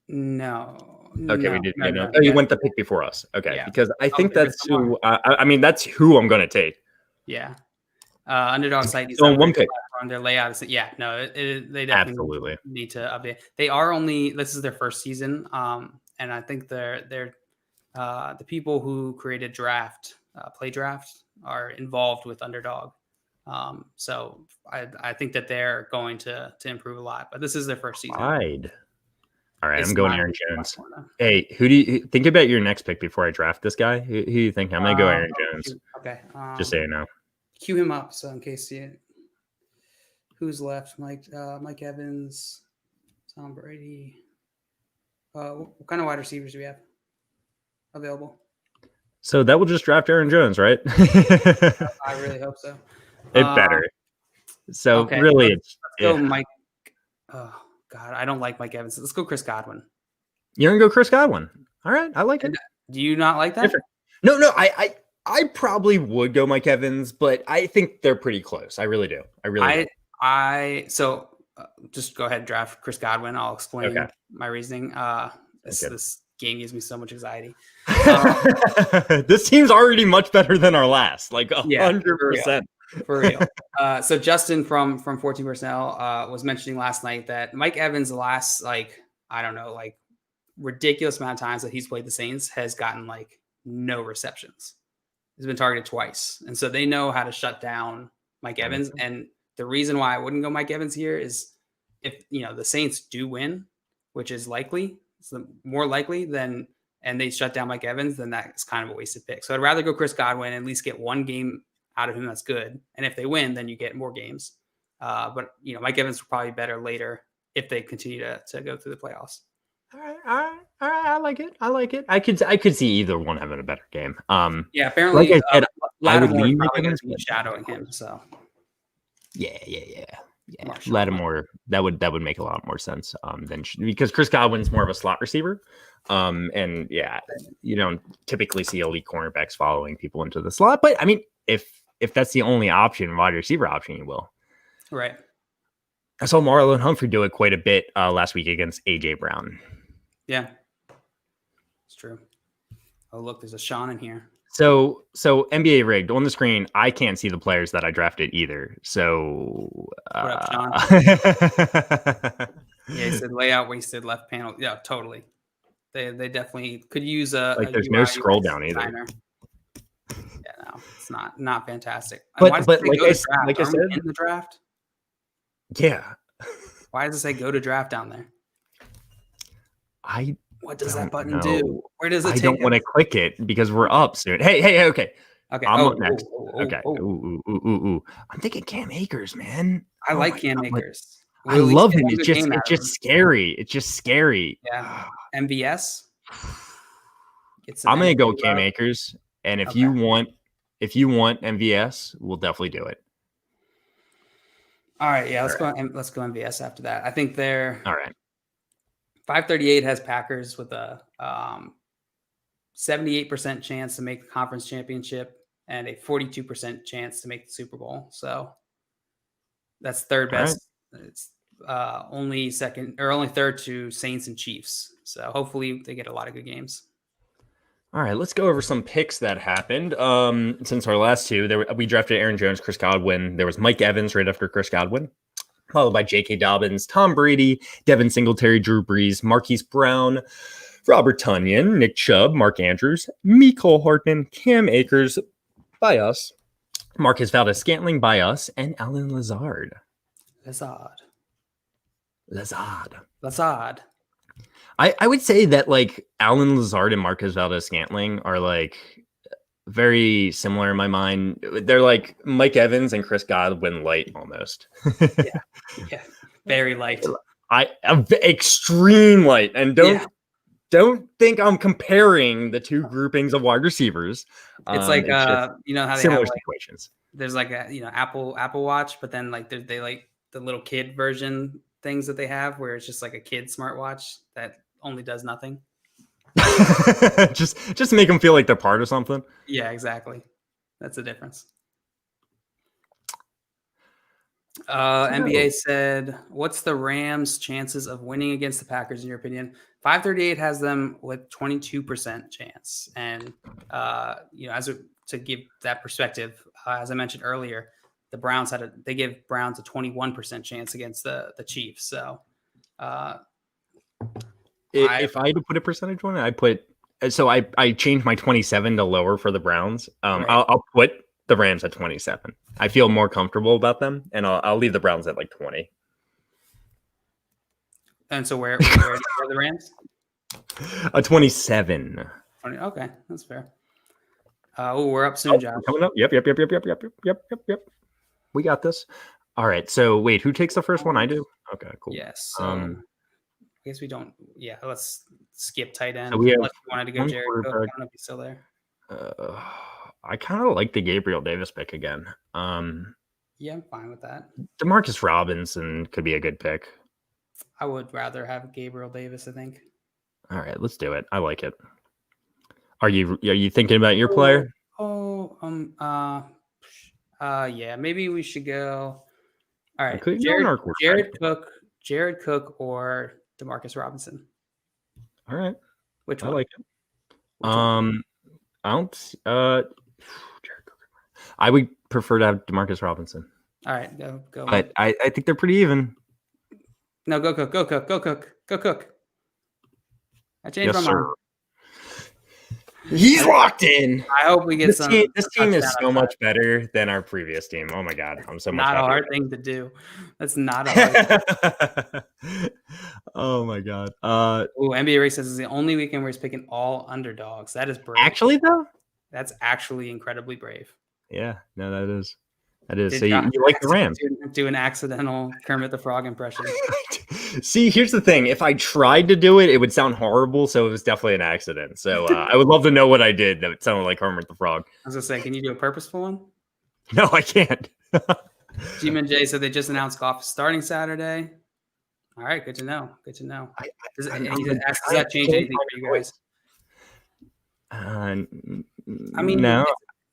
No. Okay, we did. No, you went the pick before us. Okay, yeah. Because I think that's who. That's who I'm going to take. Yeah. Underdog site needs on one pick on their layout. They definitely absolutely need to update. They are only this is their first season, and I think they're the people who created play draft are involved with Underdog. So I think that they're going to improve a lot. But this is their first season. All right, I'm going Aaron Jones. Hey, who do you think about your next pick before I draft this guy? Who do you think? I'm going to go Aaron Jones. Okay. Just so you know. Cue him up, so in case who's left? Mike Evans, Tom Brady. What kind of wide receivers do we have available? So that will just draft Aaron Jones, right? I really hope so. It better. So okay, really, let's go Mike. Oh God, I don't like Mike Evans. Let's go Chris Godwin. You're gonna go Chris Godwin. All right, I like it. Do you not like that? Different. No, I probably would go Mike Evans, but I think they're pretty close. I really do. So just go ahead and draft Chris Godwin. I'll explain my reasoning. This game gives me so much anxiety. This team's already much better than our last, like 100%. For real. So Justin from 14 Personnel was mentioning last night that Mike Evans, the last ridiculous amount of times that he's played the Saints has gotten no receptions. He's been targeted twice. And so they know how to shut down Mike Evans. And the reason why I wouldn't go Mike Evans here is if, the Saints do win, which is likely, it's more likely and they shut down Mike Evans, then that's kind of a wasted pick. So I'd rather go Chris Godwin and at least get one game out of him that's good. And if they win, then you get more games. But, Mike Evans will probably be better later if they continue to go through the playoffs. All right. I like it. I could see either one having a better game. Apparently, like I said, I would lean probably going to be shadowing him. So, yeah. Lattimore, that would make a lot more sense than because Chris Godwin's more of a slot receiver, and you don't typically see elite cornerbacks following people into the slot. But I mean, if that's the only option, wide receiver option, you will. Right. I saw Marlon Humphrey do it quite a bit last week against AJ Brown. Yeah, it's true. Oh, look, there's a Sean in here. So NBA rigged on the screen. I can't see the players that I drafted either. So, what up, Sean? He said layout wasted left panel. Yeah, totally. They definitely could use a. There's no scroll down either. No, it's not fantastic. But why does but it say like go I to s- draft? like I Aren't we said, in the draft? yeah, Why does it say go to draft down there? I What does that don't button do? know. Where does it I take don't want to us? click it because we're up soon. Hey, okay. Okay. I'm Oh, up next. oh. Okay. Ooh. I'm thinking Cam Akers, man. I Oh like my Cam God. Akers. I We'll at least love get him. one good game out It's of just him. scary. It's just scary. Yeah. MVS. Get some I'm gonna go MVP Cam love. Akers, and if Okay. you want MVS, we'll definitely do it. All right. Yeah. Let's go MVS after that. I think they're All right. 538 has Packers with a 78% chance to make the conference championship and a 42% chance to make the Super Bowl. So that's third All right. best. It's only third to Saints and Chiefs. So hopefully they get a lot of good games. All right, let's go over some picks that happened. Since our last two, we drafted Aaron Jones, Chris Godwin. There was Mike Evans right after Chris Godwin, followed by J.K. Dobbins, Tom Brady, Devin Singletary, Drew Brees, Marquise Brown, Robert Tonyan, Nick Chubb, Mark Andrews, Mecole Hardman, Cam Akers by us, Marcus Valdez-Scantling by us, and Alan Lazard. Lazard. I would say that like Alan Lazard and Marcus Valdez-Scantling are like very similar in my mind. They're like Mike Evans and Chris Godwin light almost. Yeah, very light. Extreme light, and don't think I'm comparing the two groupings of wide receivers. It's like you know how they similar have like, situations. there's like a Apple Watch, but then like they like the little kid version things that they have where it's just like a kid smartwatch that only does nothing. just make them feel like they're part of something. Yeah, exactly. That's the difference. NBA said, what's the Rams' chances of winning against the Packers in your opinion? 538 has them with 22% chance. And, to give that perspective, as I mentioned earlier, the Browns they give Browns a 21% chance against the Chiefs. So, if I had to put a percentage on it, I changed my 27 to lower for the Browns. Right. I'll put the Rams at 27. I feel more comfortable about them, and I'll leave the Browns at like 20. And so where are the Rams? A 27. 20. Okay, that's fair. We're up soon, Josh. Coming up. Yep. We got this. All right. So wait, who takes the first one? I do. Okay, cool. Yes. I guess we don't. Yeah, let's skip tight end. So we have unless you wanted to go Jared Cook. I don't know if he's still there. I kind of like the Gabriel Davis pick again. Yeah, I'm fine with that. Demarcus Robinson could be a good pick. I would rather have Gabriel Davis, I think. All right, let's do it. I like it. Are you thinking about your player? Yeah, maybe we should go. All right, Jared Cook or Demarcus Robinson. All right, which one? I like it. I would prefer to have Demarcus Robinson. All right, go. But I think they're pretty even. No, go Cook. I changed my mind. He's locked in. I hope we get this team is so much better than our previous team. Oh my God, I'm so much not a hard thing to do. That's not a hard thing. Oh my God. NBA Race says it's the only weekend where he's picking all underdogs. That is brave. Actually, though, that's actually incredibly brave. Yeah, no, that is. So you like the Rams? Do an accidental Kermit the Frog impression. See, here's the thing. If I tried to do it, it would sound horrible. So it was definitely an accident. So I would love to know what I did that sounded like Kermit the Frog. I was going to say, can you do a purposeful one? No, I can't. G-Man J said they just announced Goff starting Saturday. All right, good to know. Does that change anything for you guys? I mean, no.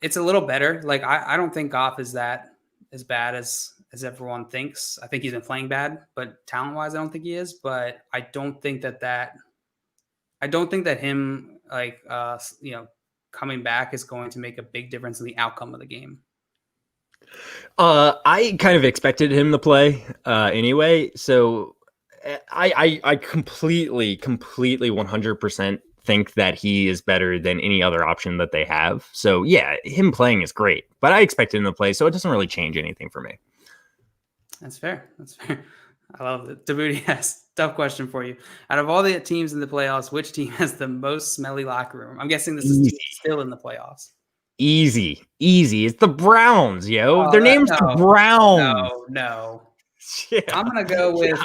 It's a little better. Like I don't think Goff is that as bad as everyone thinks. I think he's been playing bad, but talent-wise, I don't think he is. But I don't think that him coming back is going to make a big difference in the outcome of the game. I kind of expected him to play anyway, so I completely 100% think that he is better than any other option that they have. So yeah, him playing is great, but I expect him to play, so it doesn't really change anything for me. That's fair. I love it. Djibouti has tough question for you. Out of all the teams in the playoffs, which team has the most smelly locker room? I'm guessing this is still in the playoffs. Easy. It's the Browns, yo. Oh, Their name's the Browns. No. Yeah. I'm gonna go with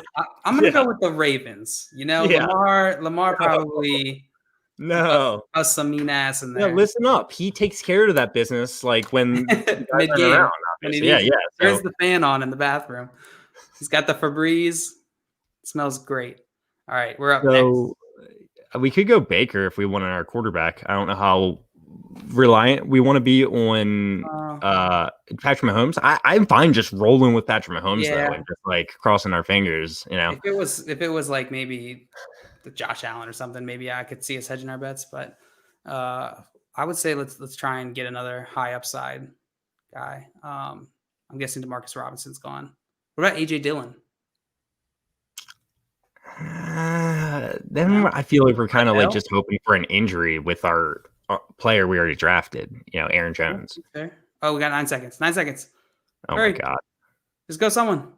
go with the Ravens. Lamar probably us some mean ass in there. Yeah, listen up. He takes care of that business like when mid game. Yeah. There's the fan on in the bathroom. He's got the Febreze. Smells great. All right, we're up next. We could go Baker if we want our quarterback. I don't know how reliant we want to be on Patrick Mahomes. I'm fine just rolling with Patrick Mahomes though, and just like crossing our fingers. If it was like maybe the Josh Allen or something, maybe I could see us hedging our bets. But I would say let's try and get another high upside guy. I'm guessing DeMarcus Robinson's gone. What about AJ Dillon? Then I feel like we're kind of like just hoping for an injury with our player we already drafted, Aaron Jones. Okay. Oh, we got 9 seconds. 9 seconds. Oh my God. Just go someone.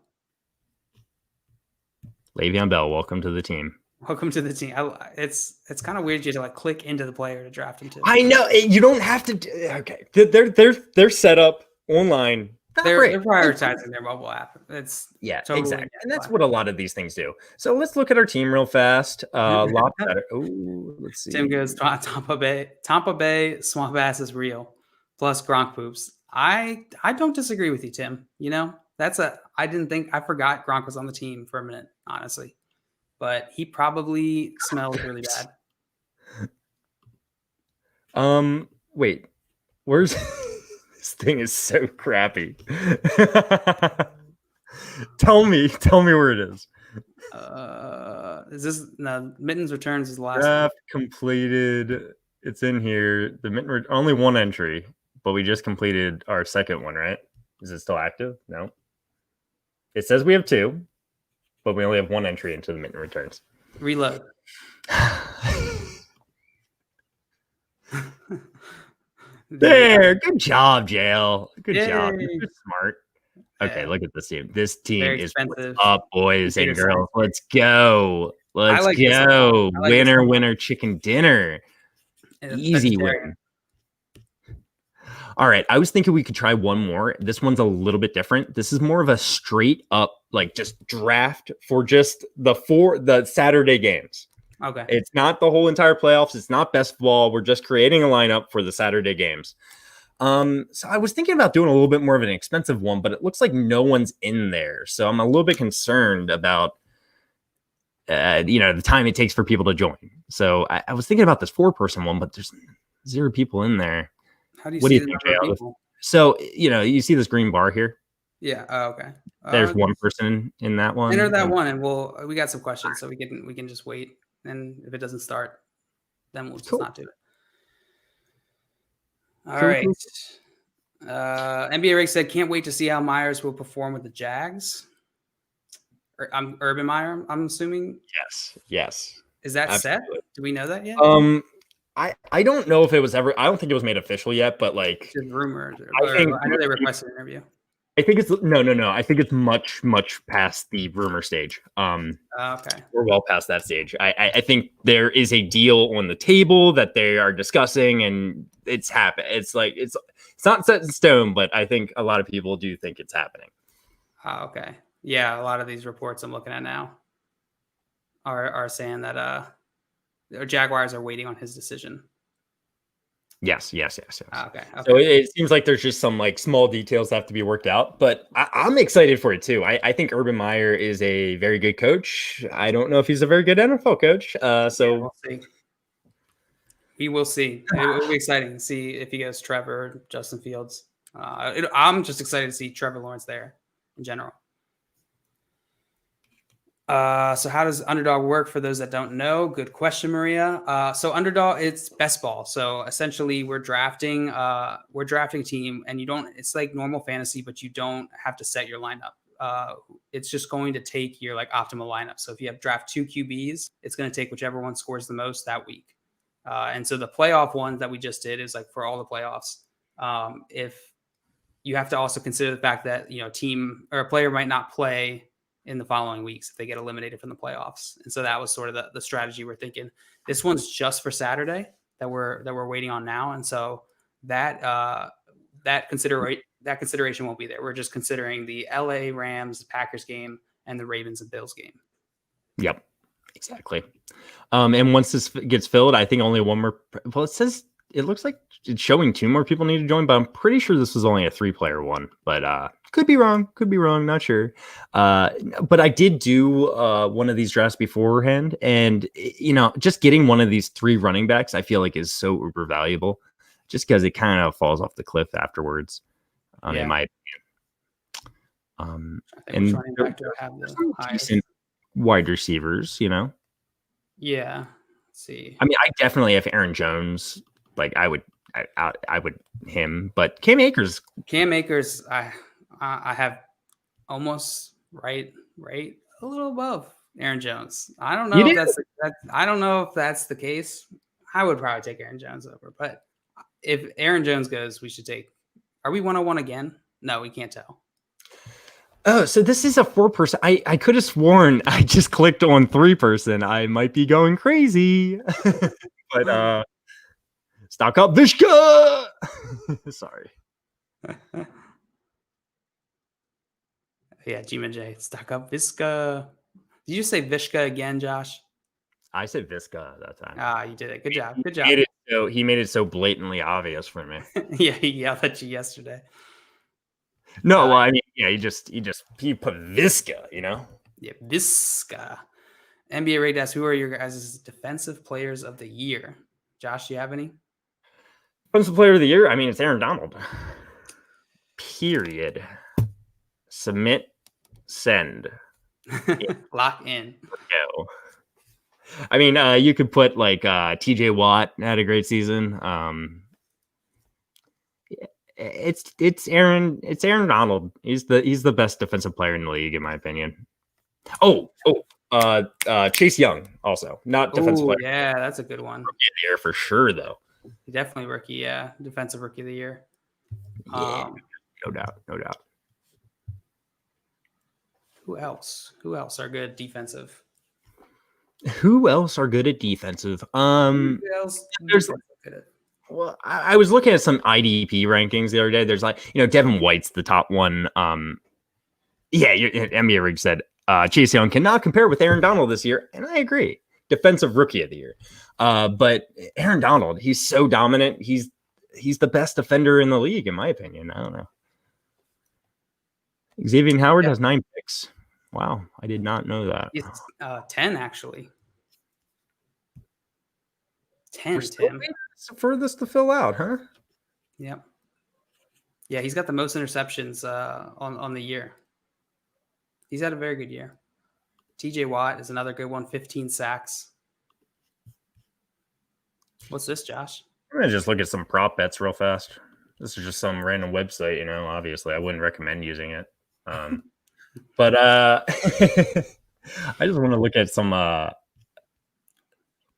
Le'Veon Bell, welcome to the team. Welcome to the team. It's kind of weird you to like click into the player to draft him too. I know you don't have to. Okay, they're set up online. They're prioritizing their mobile app. It's totally exactly, and that's what a lot of these things do. So let's look at our team real fast. Lot better. Oh, let's see. Tim goes Tampa Bay. Swamp ass is real. Plus Gronk poops. I don't disagree with you, Tim. I forgot Gronk was on the team for a minute, honestly, but he probably smells really bad. Wait, where's? This thing is so crappy. Tell me where it is. Is this Mittens returns is the last draft completed? It's in here. The Mitten only one entry, but we just completed our second one, right? Is it still active? No. It says we have 2, but we only have 1 entry into the Mitten returns. Reload. There, good job, Jail. Good job. You're smart. Okay, look at this team. This team is up, boys and girls. Let's go. Let's go. Winner, chicken dinner. Easy win. All right, I was thinking we could try one more. This one's a little bit different. This is more of a straight up, like just draft for just the Saturday games. Okay. It's not the whole entire playoffs. It's not best ball. We're just creating a lineup for the Saturday games. So I was thinking about doing a little bit more of an expensive one, but it looks like no one's in there. So I'm a little bit concerned about, the time it takes for people to join. So I was thinking about this 4-person one, but there's 0 people in there. How do you see the number of people? So, you see this green bar here? Yeah. Oh, okay. There's 1 person in that one. Enter that one, and we got some questions, so we can just wait. And if it doesn't start, then we'll just not do it. All right. NBA Rick said, can't wait to see how Myers will perform with the Jags. Urban Meyer, I'm assuming. Yes. Is that set? Do we know that yet? I don't know if it was ever. I don't think it was made official yet, but like just rumors. I know they requested an interview. I think it's no. I think it's much past the rumor stage. Okay, we're well past that stage. I think there is a deal on the table that they are discussing, and it's happened. It's like it's not set in stone, but I think a lot of people do think it's happening. Okay, yeah, a lot of these reports I'm looking at now are saying that Jaguars are waiting on his decision. Yes. Okay. So it seems like there's just some like small details that have to be worked out, but I'm excited for it too. I think Urban Meyer is a very good coach. I don't know if he's a very good NFL coach. We'll see. We will see. It will be exciting to see if he goes Trevor, Justin Fields. I'm just excited to see Trevor Lawrence there in general. So how does Underdog work for those that don't know? Good question, Maria. So Underdog, it's best ball. So essentially we're drafting a team, and it's like normal fantasy, but you don't have to set your lineup. it's just going to take your like optimal lineup. So if you have draft 2 QBs, it's going to take whichever one scores the most that week. And so the playoff ones that we just did is like for all the playoffs. If you have to also consider the fact that, you know, team or a player might not play in the following weeks if they get eliminated from the playoffs. And so that was sort of the strategy we're thinking. This one's just for Saturday that we're waiting on now. And so that consideration won't be there. We're just considering the LA Rams Packers game and the Ravens and Bills game. Yep, exactly. And once this gets filled, I think only one more. Well, it looks like it's showing 2 more people need to join, but I'm pretty sure this was only a 3-player one. But could be wrong, not sure. But I did do one of these drafts beforehand, and you know, just getting one of these 3 running backs, I feel like is so uber valuable, just because it kind of falls off the cliff afterwards. In my opinion. And running back do I have the decent wide receivers, you know. Yeah. Let's see. I mean, I definitely have Aaron Jones. Like I would him, but Cam Akers, I have almost right a little above Aaron Jones. I don't know I don't know if that's the case. I would probably take Aaron Jones over, but if Aaron Jones goes, we should take. Are we 101 again? No, we can't tell. Oh, so this is a 4-person. I could have sworn I just clicked on 3-person. I might be going crazy, but stock up Vishka. Sorry. Yeah, G J. Stock up Visca. Did you say Vishka again, Josh? I said Visca that time. Ah, you did it. Good job. He made it so blatantly obvious for me. Yeah, he yelled at you yesterday. No, well, I mean, yeah, he put Visca, you know? Yeah, Visca. NBA Raid asks, who are your guys' defensive players of the year? Josh, do you have any? Defensive player of the year? I mean, it's Aaron Donald. Period. Submit, send. Lock in. Go. I mean, you could put like TJ Watt had a great season. It's Aaron Donald. He's the best defensive player in the league, in my opinion. Chase Young also, not defensive player. Yeah, that's a good one. Rookie of the year for sure, though. Definitely rookie, yeah, defensive rookie of the year. Yeah, no doubt. Who else are good defensive? Who else are good at defensive? Who else there's good at? Well, I was looking at some IDP rankings the other day. There's like, you know, Devin White's the top one. NBA Rig said Chase Young cannot compare with Aaron Donald this year, and I agree. Defensive rookie of the year. But Aaron Donald, he's so dominant. He's the best defender in the league, in my opinion. I don't know. Xavier Howard has 9 picks. Wow, I did not know that. It's 10 actually. 10, Tim. It's the furthest to fill out, huh? Yep. Yeah, he's got the most interceptions on the year. He's had a very good year. TJ Watt is another good one, 15 sacks. What's this, Josh? I'm going to just look at some prop bets real fast. This is just some random website, you know. Obviously, I wouldn't recommend using it. But I just want to look at some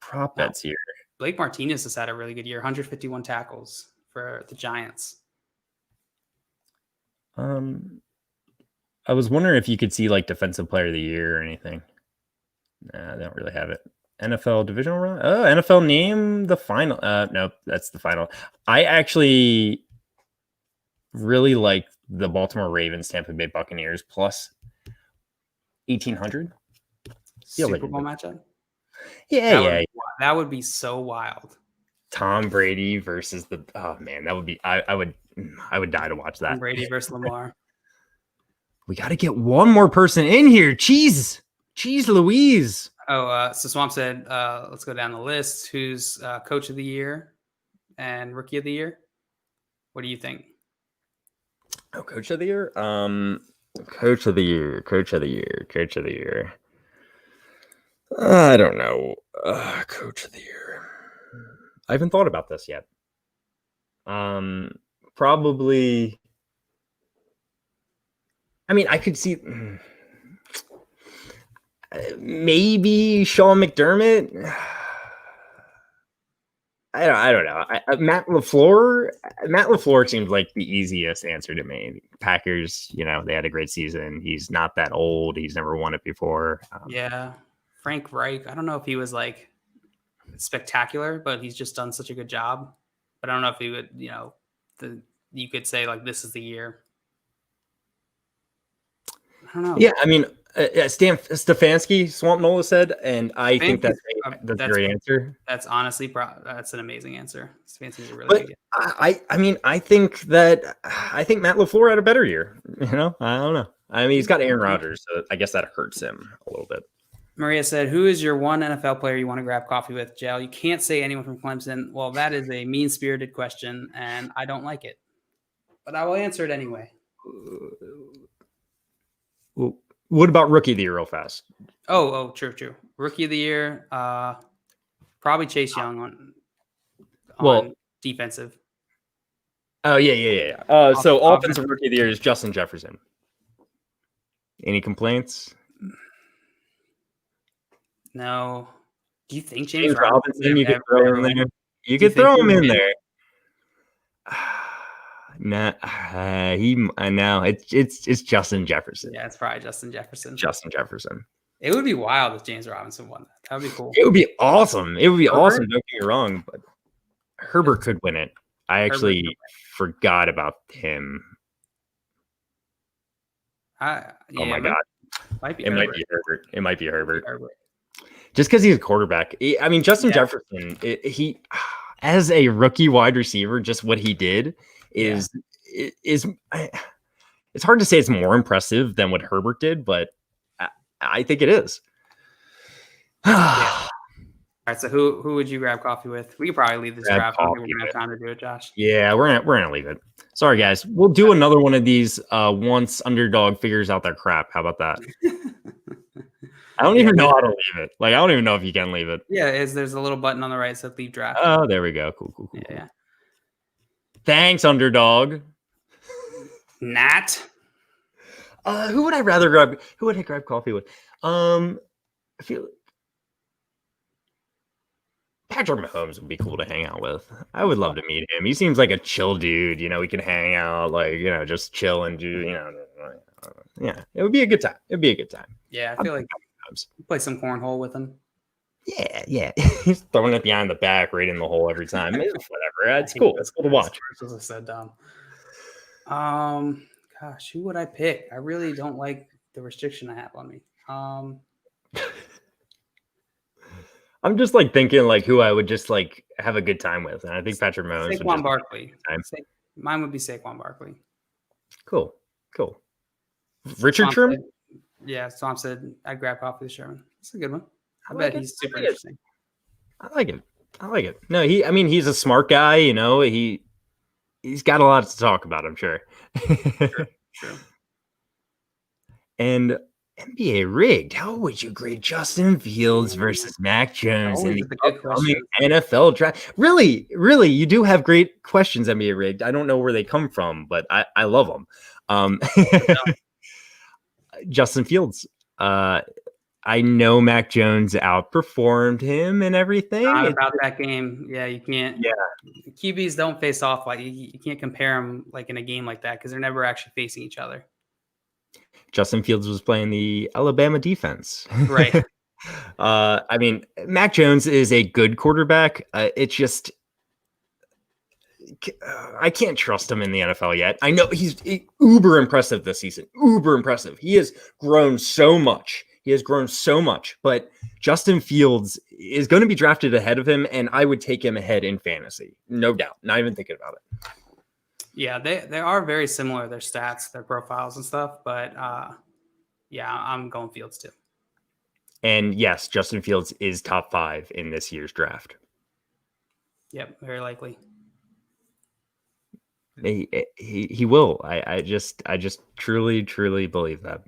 prop bets here. Blake Martinez has had a really good year, 151 tackles for the Giants. I was wondering if you could see like defensive player of the year or anything. Nah, they don't really have it. NFL Divisional Round. Oh, NFL name the final. Nope, that's the final. I actually really like the Baltimore Ravens, Tampa Bay Buccaneers plus 1,800. Super Bowl matchup. Yeah, that would be so wild. Tom Brady versus the. Oh man, that would be. I would die to watch that. Tom Brady versus Lamar. We got to get one more person in here. Cheese Louise. Oh, so Swamp said, let's go down the list. Who's coach of the year and rookie of the year? What do you think? Oh, coach of the year? Coach of the year. I don't know. Coach of the year. I haven't thought about this yet. Probably. I mean, I could see maybe Sean McDermott. I don't know. Matt LaFleur seems like the easiest answer to me. Packers, they had a great season. He's not that old. He's never won it before. Yeah. Frank Reich. I don't know if he was like spectacular, but he's just done such a good job. But I don't know if he would, you could say like this is the year. I don't know. Yeah, I mean, Stefanski, Swamp Nola said, and I think that's a great answer. That's honestly, that's an amazing answer. Stefanski's a really good answer. I think Matt LaFleur had a better year. I don't know. I mean, he's got Aaron Rodgers, so I guess that hurts him a little bit. Maria said, who is your one NFL player you want to grab coffee with, Jell? You can't say anyone from Clemson. Well, that is a mean-spirited question, and I don't like it. But I will answer it anyway. What about Rookie of the Year real fast? Oh, true. Rookie of the Year, probably Chase Young on defensive. Oh, yeah. So offensive Rookie of the Year is Justin Jefferson. Any complaints? No. Do you think James Robinson you could throw in there? You could throw him in there. Nah, it's Justin Jefferson. Yeah, it's probably Justin Jefferson. It would be wild if James Robinson won that. That would be cool. It would be awesome. Don't get me wrong, but Herbert could win it. I actually forgot about him. Oh my God. It might be Herbert. Just because he's a quarterback. I mean, Justin Jefferson, he as a rookie wide receiver, just what he did is it's hard to say it's more impressive than what Herbert did, but I think it is. All right, so who would you grab coffee with? We could probably leave this draft. We're gonna have time to do it, Josh. Yeah, we're gonna leave it. Sorry, guys. We'll do another one of these once Underdog figures out their crap. How about that? I don't even know how to leave it. Like, I don't even know if you can leave it. Yeah, there's a little button on the right that says leave draft. Oh, there we go. Cool. Yeah. Thanks, Underdog. Nat. Who would I rather grab? Who would I grab coffee with? I feel Patrick Mahomes would be cool to hang out with. I would love to meet him. He seems like a chill dude. We can hang out, just chill and do, yeah. It would be a good time. Yeah, I feel like play some cornhole with him. Yeah. He's throwing it behind the back, right in the hole every time. Whatever. It's cool. It's cool to watch. I said dumb. Gosh, who would I pick? I really don't like the restriction I have on me. I'm just thinking who I would just have a good time with, and I think Patrick Mahomes. Saquon Barkley. Mine would be Saquon Barkley. Cool. Richard Sherman. Yeah, Tom said I'd grab coffee with Sherman. That's a good one. I bet he's super interesting. I like it. No, he's a smart guy. He's got a lot to talk about, I'm sure. True. And NBA rigged. How would you grade Justin Fields versus Mac Jones in the upcoming NFL draft? Really, you do have great questions, NBA rigged. I don't know where they come from, but I love them. Justin Fields. I know Mac Jones outperformed him and everything. Not about that game. Yeah, you can't. Yeah, QBs don't face off you can't compare them in a game like that because they're never actually facing each other. Justin Fields was playing the Alabama defense. Right. Mac Jones is a good quarterback. It's just I can't trust him in the NFL yet. I know he's uber impressive this season. Uber impressive. He has grown so much. But Justin Fields is going to be drafted ahead of him, and I would take him ahead in fantasy. No doubt. Not even thinking about it. Yeah, they are very similar, their stats, their profiles and stuff. But, I'm going Fields too. And yes, Justin Fields is top 5 in this year's draft. Yep, very likely. He will. I just truly believe that.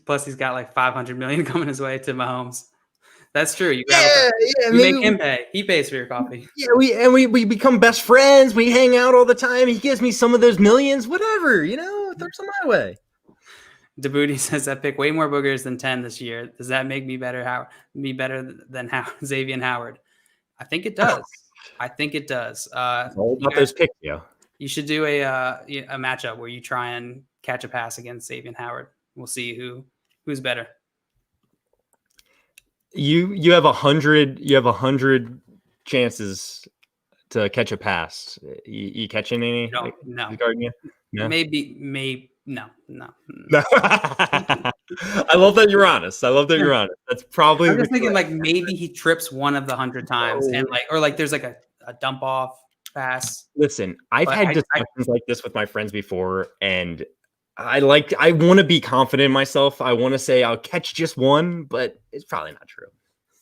Plus, he's got $500 million coming his way to Mahomes. That's true. You make him pay. He pays for your coffee. Yeah, we become best friends. We hang out all the time. He gives me some of those millions. Whatever, throw some my way. Djibouti says that pick way more boogers than 10 this year. Does that make me better? than Xavier Howard? I think it does. It's all about those picks, yeah. You should do a matchup where you try and catch a pass against Xavier Howard. We'll see who's better. You have 100 chances to catch a pass. You catching any? No. No? Maybe no. I love that you're honest. That's probably. I'm just thinking like maybe he trips one of the 100 times and there's like a dump off pass. Listen, I've had discussions like this with my friends before, and I want to be confident in myself. I want to say I'll catch just one, but it's probably not true.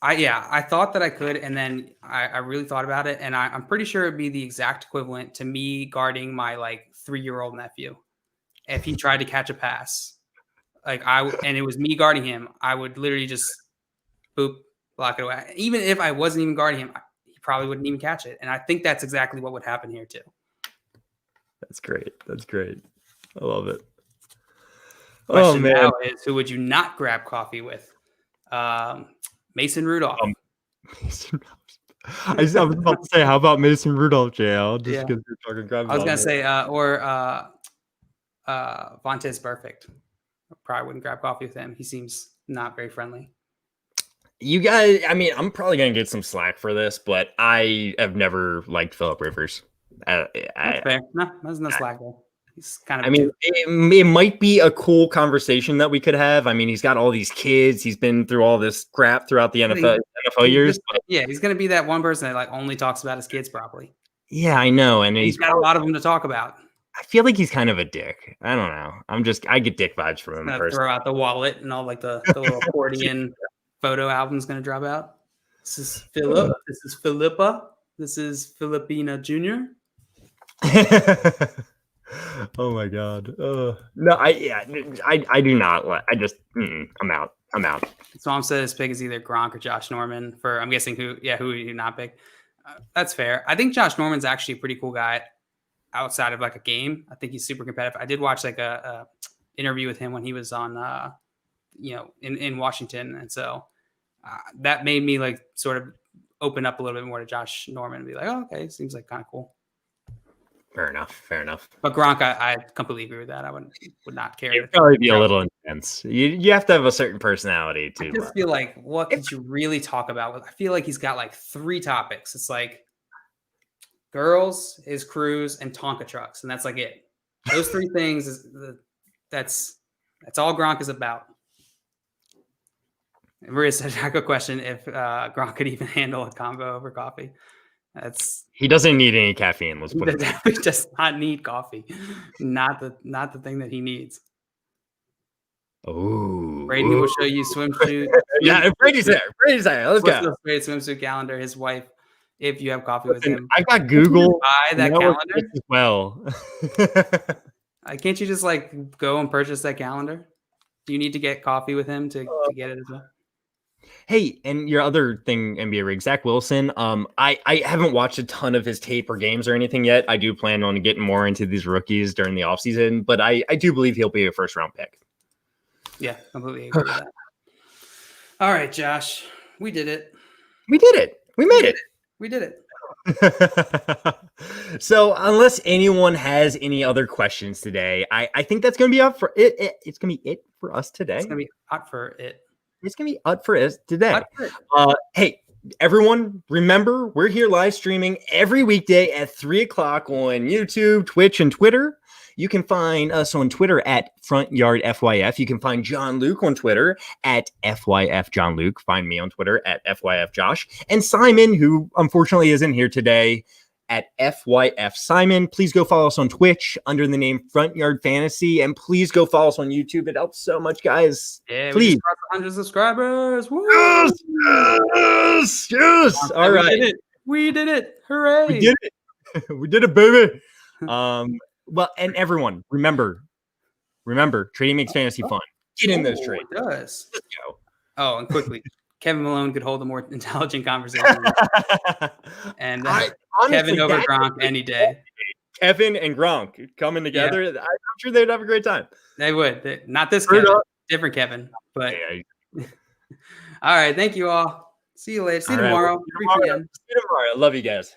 I thought that I could, and then I really thought about it, and I'm pretty sure it'd be the exact equivalent to me guarding my 3-year-old nephew. If he tried to catch a pass, and it was me guarding him, I would literally just boop, block it away. Even if I wasn't even guarding him, he probably wouldn't even catch it. And I think that's exactly what would happen here too. That's great. I love it. Question now is, who would you not grab coffee with? Mason Rudolph. I was about to say, how about Mason Rudolph, JL? Just because you're talking grab. I was gonna say, Vontaze Perfect. I probably wouldn't grab coffee with him. He seems not very friendly. You guys, I mean, I'm probably gonna get some slack for this, but I have never liked Phillip Rivers. That's fair. No, there's no slack there. He's kind of. I mean, it might be a cool conversation that we could have. I mean, he's got all these kids. He's been through all this crap throughout the NFL years. He's gonna be that one person that only talks about his kids properly. Yeah, I know, and he's got a lot of them to talk about. I feel like he's kind of a dick. I don't know. I get dick vibes from him. Throw out the wallet and all the little accordion photo album's gonna drop out. This is Philip. This is Philippa. This is Filipina Jr. Oh my God. No, I do not. I'm out. So Mom said his pick is either Gronk or Josh Norman. I'm guessing who you not pick. That's fair. I think Josh Norman's actually a pretty cool guy outside of a game. I think he's super competitive. I did watch a interview with him when he was on, in Washington. And so that made me sort of open up a little bit more to Josh Norman and be like, oh, okay, seems like kind of cool. Fair enough. But Gronk, I completely agree with that. I would not care. It'd probably be a little intense. You have to have a certain personality too. I just feel like, what could you really talk about? I feel like he's got 3 topics. It's girls, his cruise, and Tonka trucks, and that's it. Those 3 things that's all Gronk is about. And Maria said, "I got a question if Gronk could even handle a combo over coffee." He doesn't need any caffeine. Let's put it. He does not need coffee. Not the thing that he needs. Oh, Brady will show you swimsuit. Yeah, Brady's there. Let's go. Great swimsuit calendar. His wife. If you have coffee with him, I got Google. Buy that calendar as well. Can't you just go and purchase that calendar? Do you need to get coffee with him to get it as well? Hey, and your other thing, NBA rig, Zach Wilson. I haven't watched a ton of his tape or games or anything yet. I do plan on getting more into these rookies during the offseason, but I do believe he'll be a first round pick. Yeah, completely agree with that. All right, Josh, we did it. We did it. We made it. We did it. So unless anyone has any other questions today, I think that's going to be up for it. It's going to be it for us today. It's going to be hot for it. It's going to be up for us today. Hey, everyone, remember, we're here live streaming every weekday at 3 o'clock on YouTube, Twitch, and Twitter. You can find us on Twitter at FrontYardFYF. You can find John Luke on Twitter at FYFJohnLuke. Find me on Twitter at FYFJosh. And Simon, who unfortunately isn't here today, at FYF Simon. Please go follow us on Twitch under the name Front Yard Fantasy. And please go follow us on YouTube. It helps so much, guys. Yeah, please. We just crossed 100 subscribers. Woo! Yes. All right. We did it. Hooray. We did it. We did it, baby. Well, and everyone, remember, trading makes fantasy fun. Get in those trades. It does. Let's go. Oh, and quickly, Kevin Malone could hold a more intelligent conversation. And honestly, Kevin over Gronk any day. Kevin and Gronk coming together. I'm sure they'd have a great time. They would. Not this Kevin, different Kevin. But all right, thank you all. See you later. See you tomorrow. 3 p.m. See you tomorrow. Love you guys.